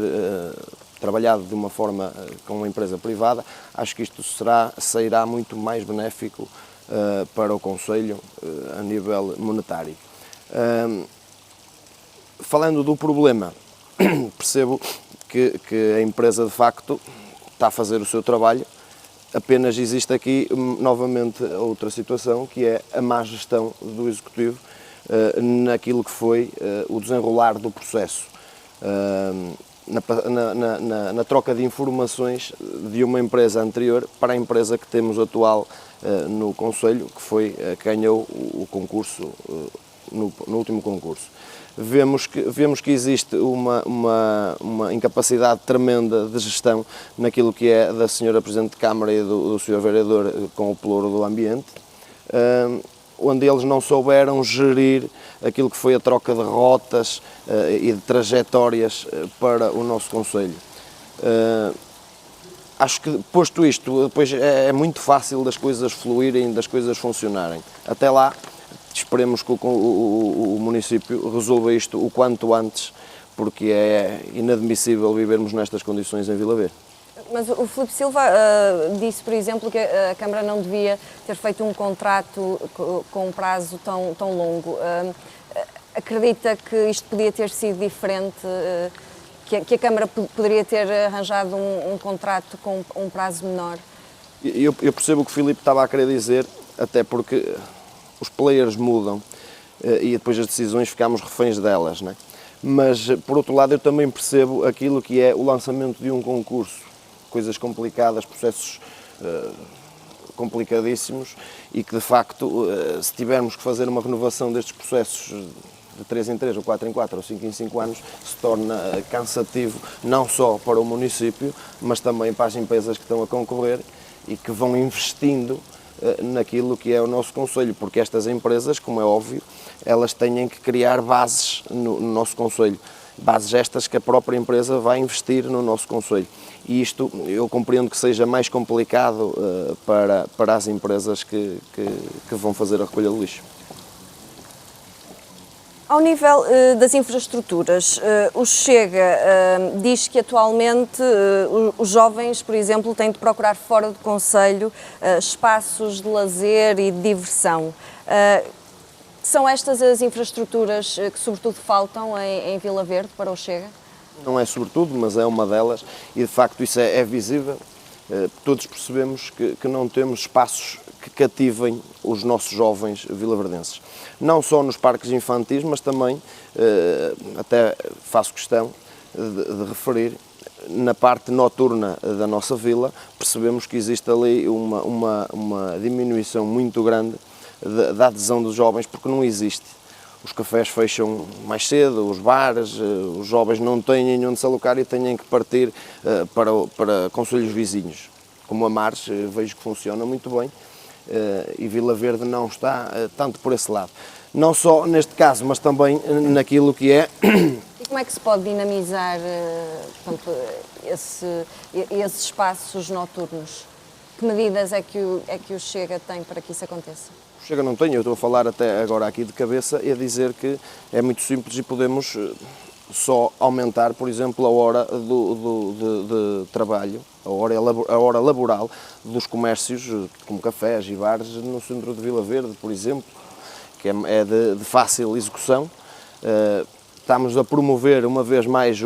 trabalhado de uma forma com uma empresa privada, acho que isto sairá muito mais benéfico para o concelho a nível monetário. Falando do problema, percebo que a empresa de facto está a fazer o seu trabalho. Apenas existe aqui, novamente, outra situação, que é a má gestão do Executivo naquilo que foi o desenrolar do processo, na troca de informações de uma empresa anterior para a empresa que temos atual no Concelho, que foi que ganhou o concurso, no último concurso. Vemos que existe uma incapacidade tremenda de gestão naquilo que é da senhora Presidente de Câmara e do Sr. Vereador com o pelouro do ambiente, onde eles não souberam gerir aquilo que foi a troca de rotas e de trajetórias para o nosso concelho. Acho que, posto isto, depois é muito fácil das coisas fluírem, das coisas funcionarem. Até lá, esperemos que o município resolva isto o quanto antes, porque é inadmissível vivermos nestas condições em Vila Verde. Mas o Filipe Silva disse, por exemplo, que a Câmara não devia ter feito um contrato com um prazo tão longo. Acredita que isto podia ter sido diferente, que a Câmara poderia ter arranjado um contrato com um prazo menor? Eu percebo o que o Filipe estava a querer dizer, até porque os players mudam e depois as decisões ficamos reféns delas, não é? Mas, por outro lado, eu também percebo aquilo que é o lançamento de um concurso. Coisas complicadas, processos complicadíssimos e que, de facto, se tivermos que fazer uma renovação destes processos de 3 em 3, ou 4 em 4, ou 5 em 5 anos, se torna cansativo não só para o município, mas também para as empresas que estão a concorrer e que vão investindo naquilo que é o nosso concelho, porque estas empresas, como é óbvio, elas têm que criar bases no nosso concelho, bases estas que a própria empresa vai investir no nosso concelho. E isto eu compreendo que seja mais complicado para as empresas que vão fazer a recolha de lixo. Ao nível das infraestruturas, o Chega diz que atualmente os jovens, por exemplo, têm de procurar fora do concelho espaços de lazer e de diversão. São estas as infraestruturas que sobretudo faltam em Vila Verde para o Chega? Não é sobretudo, mas é uma delas e de facto isso é visível. Todos percebemos que não temos espaços que cativem os nossos jovens vilaverdenses. Não só nos parques infantis, mas também, até faço questão de referir, na parte noturna da nossa vila, percebemos que existe ali uma diminuição muito grande da adesão dos jovens, porque não existe. Os cafés fecham mais cedo, os bares, os jovens não têm onde se alocar e têm que partir para concelhos vizinhos. Como a Mares, vejo que funciona muito bem, e Vila Verde não está tanto por esse lado. Não só neste caso, mas também naquilo que é... E como é que se pode dinamizar portanto, esses espaços noturnos? Que medidas é que o Chega tem para que isso aconteça? O Chega não tem, eu estou a falar até agora aqui de cabeça e a dizer que é muito simples e podemos só aumentar, por exemplo, a hora de trabalho, a hora laboral dos comércios, como cafés e bares, no centro de Vila Verde, por exemplo, que é de fácil execução. Estamos a promover uma vez mais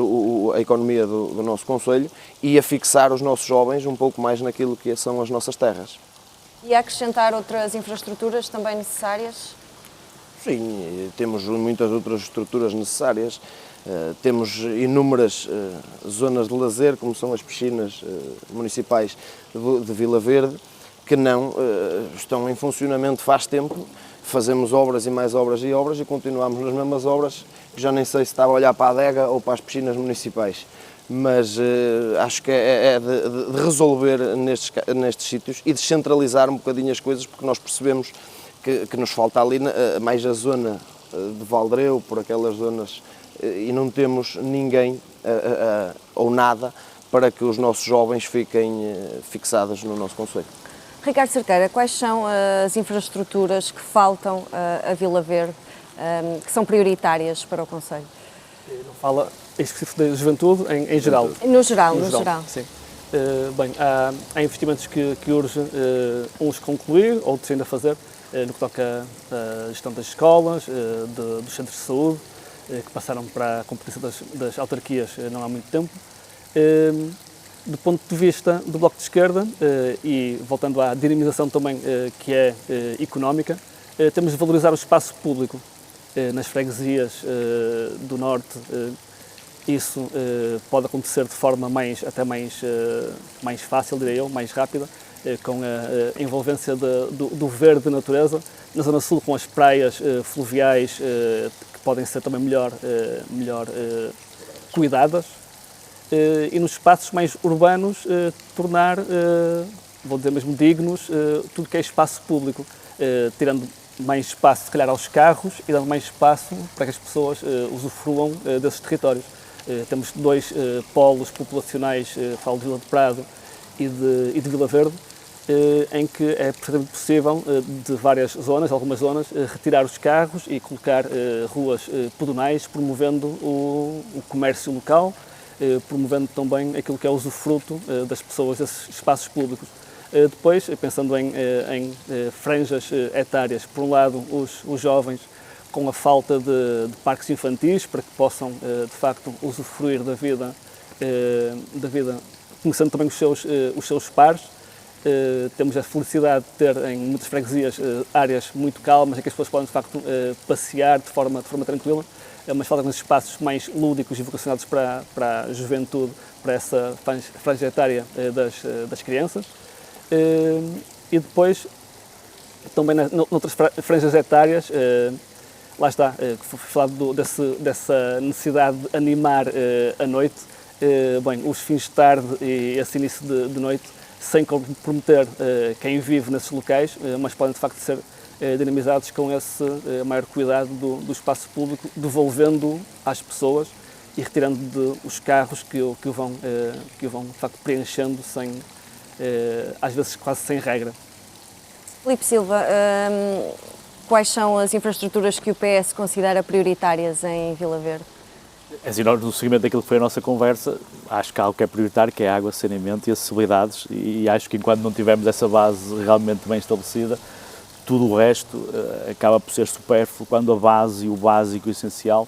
a economia do nosso concelho e a fixar os nossos jovens um pouco mais naquilo que são as nossas terras. E a acrescentar outras infraestruturas também necessárias? Sim, temos muitas outras estruturas necessárias. Temos inúmeras zonas de lazer, como são as piscinas municipais de Vila Verde, que não estão em funcionamento faz tempo. Fazemos obras e mais obras e continuamos nas mesmas obras, que já nem sei se estava a olhar para a adega ou para as piscinas municipais. Mas acho que é de resolver nestes sítios e descentralizar um bocadinho as coisas, porque nós percebemos que nos falta ali mais a zona de Valdreu, por aquelas zonas, e não temos ninguém ou nada para que os nossos jovens fiquem fixados no nosso concelho. Ricardo Cerqueira, quais são as infraestruturas que faltam a Vila Verde, que são prioritárias para o concelho? Não fala específico da juventude, em geral? No geral. Sim. Bem, há investimentos que urge uns concluir, outros ainda fazer, no que toca à gestão das escolas, dos centros de saúde, que passaram para a competência das autarquias não há muito tempo. Do ponto de vista do Bloco de Esquerda, e voltando à dinamização também que é económica, temos de valorizar o espaço público nas freguesias do Norte. Isso pode acontecer de forma até mais fácil, diria eu, mais rápida, com a envolvência do verde da natureza. Na Zona Sul, com as praias fluviais, que podem ser também melhor cuidadas. E nos espaços mais urbanos, tornar, vou dizer mesmo, dignos, tudo que é espaço público, tirando mais espaço, se calhar, aos carros e dando mais espaço para que as pessoas usufruam desses territórios. Temos dois polos populacionais, falo de Vila de Prado e de Vila Verde, em que é perfeitamente possível, de várias zonas, algumas zonas, retirar os carros e colocar ruas pedonais, promovendo o comércio local, promovendo também aquilo que é o usufruto das pessoas desses espaços públicos. Depois, pensando em franjas etárias, por um lado, os jovens com a falta de parques infantis, para que possam, de facto, usufruir da vida, conhecendo também os seus pares. Temos a felicidade de ter em muitas freguesias áreas muito calmas, em que as pessoas podem, de facto, passear de forma tranquila, mas faltam esses espaços mais lúdicos e vocacionados para a juventude, para essa franja etária das crianças. E depois, também noutras franjas etárias, lá está, que foi falado dessa necessidade de animar a noite, bem, os fins de tarde e esse início de noite, sem comprometer quem vive nesses locais, mas podem de facto ser dinamizados com esse maior cuidado do espaço público, devolvendo às pessoas e retirando os carros que o vão de facto preenchendo às vezes quase sem regra. Filipe Silva, quais são as infraestruturas que o PS considera prioritárias em Vila Verde? Assim, nós, no seguimento daquilo que foi a nossa conversa, acho que há algo que é prioritário, que é a água, saneamento e acessibilidades, e acho que enquanto não tivermos essa base realmente bem estabelecida, tudo o resto acaba por ser supérfluo, quando a base e o básico e o essencial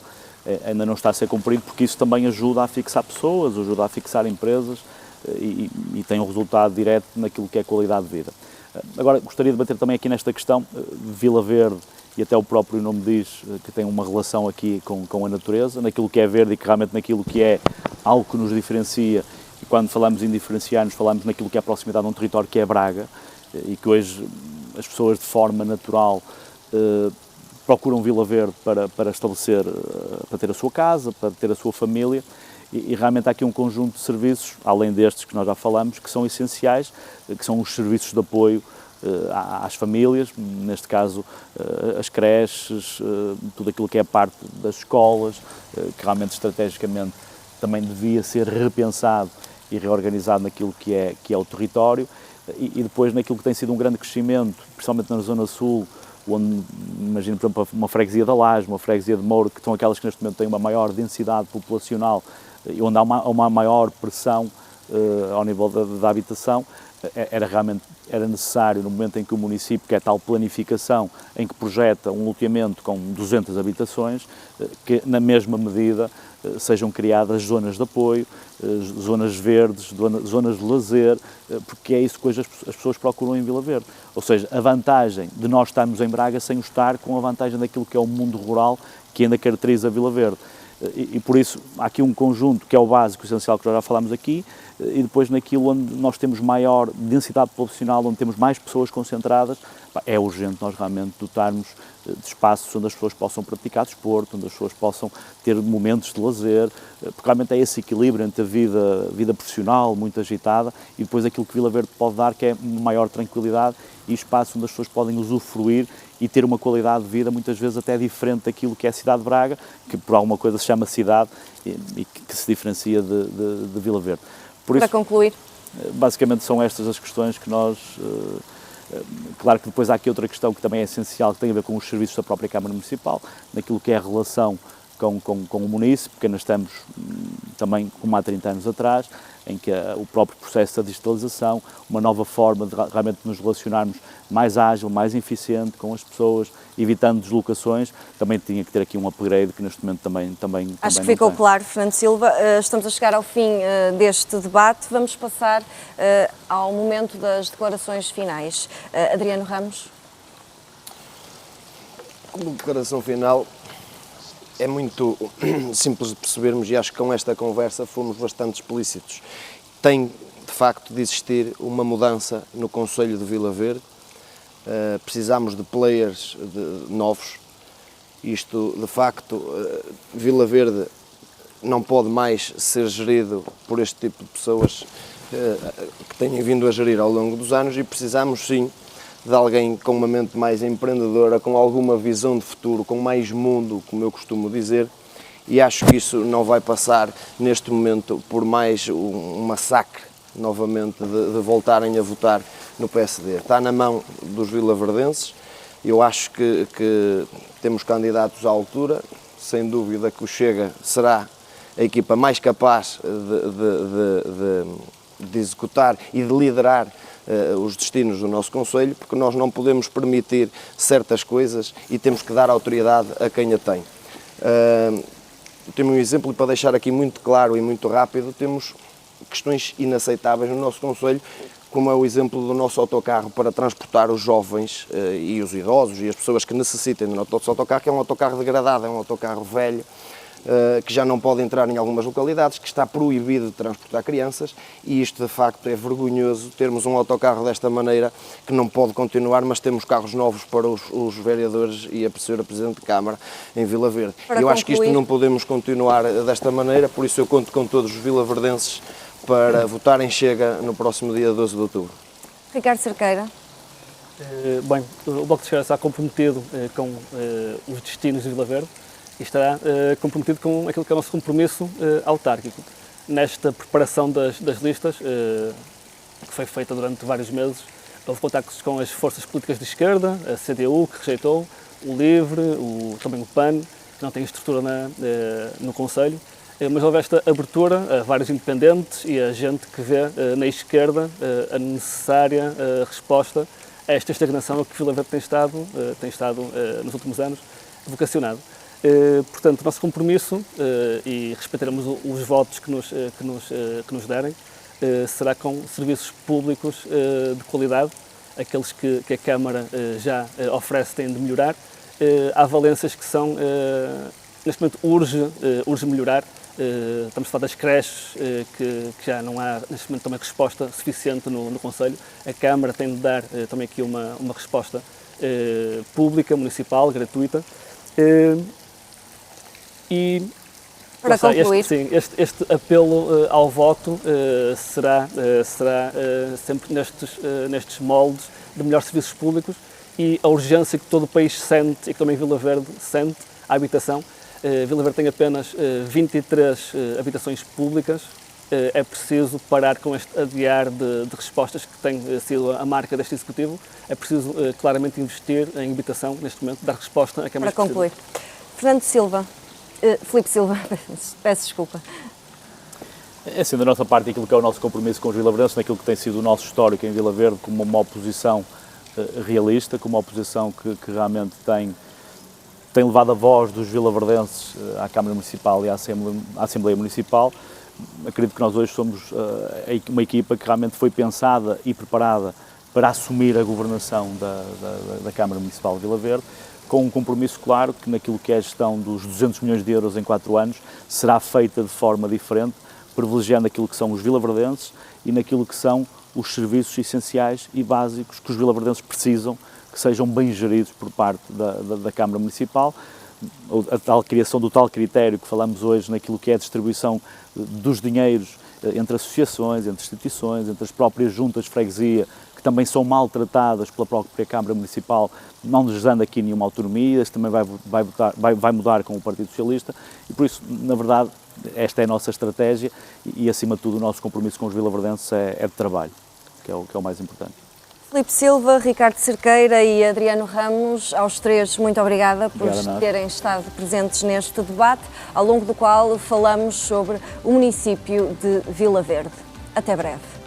ainda não está a ser cumprido, porque isso também ajuda a fixar pessoas, ajuda a fixar empresas e tem um resultado direto naquilo que é qualidade de vida. Agora, gostaria de bater também aqui nesta questão, Vila Verde, e até o próprio nome diz que tem uma relação aqui com a natureza, naquilo que é verde e que realmente naquilo que é algo que nos diferencia, e quando falamos em diferenciar-nos, falamos naquilo que é a proximidade de um território que é Braga, e que hoje as pessoas de forma natural procuram Vila Verde para estabelecer, para ter a sua casa, para ter a sua família, e realmente há aqui um conjunto de serviços, além destes que nós já falamos, que são essenciais, que são os serviços de apoio às famílias, neste caso as creches, tudo aquilo que é parte das escolas, que realmente estrategicamente também devia ser repensado e reorganizado naquilo que é o território, e depois naquilo que tem sido um grande crescimento, principalmente na Zona Sul, onde, imagino, por exemplo, uma freguesia da Laje, uma freguesia de Mouro, que são aquelas que neste momento têm uma maior densidade populacional e onde há uma maior pressão ao nível da habitação, era necessário, no momento em que o município quer tal planificação, em que projeta um loteamento com 200 habitações, que na mesma medida sejam criadas zonas de apoio, zonas verdes, zonas de lazer, porque é isso que hoje as pessoas procuram em Vila Verde. Ou seja, a vantagem de nós estarmos em Braga sem o estar com a vantagem daquilo que é o mundo rural que ainda caracteriza Vila Verde. E por isso há aqui um conjunto que é o básico, o essencial, que nós já falámos aqui, e depois naquilo onde nós temos maior densidade populacional, onde temos mais pessoas concentradas, é urgente nós realmente dotarmos de espaços onde as pessoas possam praticar desporto, onde as pessoas possam ter momentos de lazer, porque realmente é esse equilíbrio entre a vida profissional, muito agitada, e depois aquilo que Vila Verde pode dar, que é maior tranquilidade e espaço onde as pessoas podem usufruir e ter uma qualidade de vida muitas vezes até diferente daquilo que é a cidade de Braga, que por alguma coisa se chama cidade e que se diferencia de Vila Verde. Por Para concluir, basicamente são estas as questões que nós... Claro que depois há aqui outra questão que também é essencial, que tem a ver com os serviços da própria Câmara Municipal, naquilo que é a relação com o município, porque nós estamos também, como há 30 anos atrás, em que o próprio processo da digitalização, uma nova forma de realmente nos relacionarmos mais ágil, mais eficiente com as pessoas, evitando deslocações, também tinha que ter aqui um upgrade que neste momento também acho que ficou claro, Fernando Silva. Estamos a chegar ao fim deste debate. Vamos passar ao momento das declarações finais. Adriano Ramos. Como declaração final, é muito simples de percebermos, e acho que com esta conversa fomos bastante explícitos. Tem, de facto, de existir uma mudança no Conselho de Vila Verde. Precisamos de players novos. Isto, de facto, Vila Verde não pode mais ser gerido por este tipo de pessoas que têm vindo a gerir ao longo dos anos, e precisamos, sim, de alguém com uma mente mais empreendedora, com alguma visão de futuro, com mais mundo, como eu costumo dizer, e acho que isso não vai passar neste momento por mais um massacre, novamente, de voltarem a votar no PSD. Está na mão dos vilaverdenses. Eu acho que temos candidatos à altura, sem dúvida que o Chega será a equipa mais capaz de executar e de liderar os destinos do nosso Conselho, porque nós não podemos permitir certas coisas e temos que dar autoridade a quem a tem. Tenho um exemplo, para deixar aqui muito claro e muito rápido, temos questões inaceitáveis no nosso Conselho, como é o exemplo do nosso autocarro para transportar os jovens e os idosos e as pessoas que necessitem do nosso autocarro, que é um autocarro degradado, é um autocarro velho, que já não pode entrar em algumas localidades, que está proibido de transportar crianças, e isto de facto é vergonhoso, termos um autocarro desta maneira, que não pode continuar, mas temos carros novos para os vereadores e a senhora Presidente de Câmara em Vila Verde. Eu acho que isto não podemos continuar desta maneira, por isso eu conto com todos os vilaverdenses para votarem Chega no próximo dia 12 de outubro. Ricardo Cerqueira. Bem, o Bloco de Esquerda está comprometido com os destinos de Vila Verde e estará comprometido com aquilo que é o nosso compromisso autárquico. Nesta preparação das listas, que foi feita durante vários meses, houve contactos com as forças políticas de esquerda, a CDU, que rejeitou, o LIVRE, também o PAN, que não tem estrutura no Conselho, mas houve esta abertura a vários independentes e a gente que vê na esquerda a necessária resposta a esta estagnação a que Vila Verde tem estado nos últimos anos vocacionado. Portanto, o nosso compromisso, e respeitaremos os votos que nos derem, será com serviços públicos de qualidade aqueles que a Câmara já oferece têm de melhorar. Há valências que são, neste momento, urge melhorar. Estamos a falar das creches, que já não há, neste momento, também resposta suficiente no Concelho. A Câmara tem de dar também aqui uma resposta pública, municipal, gratuita. E para concluir, este apelo ao voto será sempre nestes moldes de melhores serviços públicos e a urgência que todo o país sente e que também Vila Verde sente, a habitação. Vila Verde tem apenas 23 habitações públicas. É preciso parar com este adiar de respostas que tem sido a marca deste Executivo. É preciso claramente investir em habitação neste momento, dar resposta a quem mais precisa. Para concluir, Filipe Silva, peço desculpa. É assim, da nossa parte, aquilo que é o nosso compromisso com os vilaverdenses, naquilo que tem sido o nosso histórico em Vila Verde, como uma oposição realista, como uma oposição que realmente tem levado a voz dos vilaverdenses à Câmara Municipal e à Assembleia Municipal. Acredito que nós hoje somos uma equipa que realmente foi pensada e preparada para assumir a governação da Câmara Municipal de Vila Verde, com um compromisso claro que naquilo que é a gestão dos 200 milhões de euros em 4 anos será feita de forma diferente, privilegiando aquilo que são os vilaverdenses e naquilo que são os serviços essenciais e básicos que os vilaverdenses precisam, que sejam bem geridos por parte da Câmara Municipal. A tal criação do tal critério que falamos hoje naquilo que é a distribuição dos dinheiros entre associações, entre instituições, entre as próprias juntas de freguesia, que também são maltratadas pela própria Câmara Municipal, não nos dando aqui nenhuma autonomia. Isso também vai mudar com o Partido Socialista e, por isso, na verdade, esta é a nossa estratégia e, acima de tudo, o nosso compromisso com os vilaverdenses é de trabalho, que é o mais importante. Filipe Silva, Ricardo Cerqueira e Adriano Ramos, aos três, muito obrigada por terem estado presentes neste debate, ao longo do qual falamos sobre o município de Vila Verde. Até breve.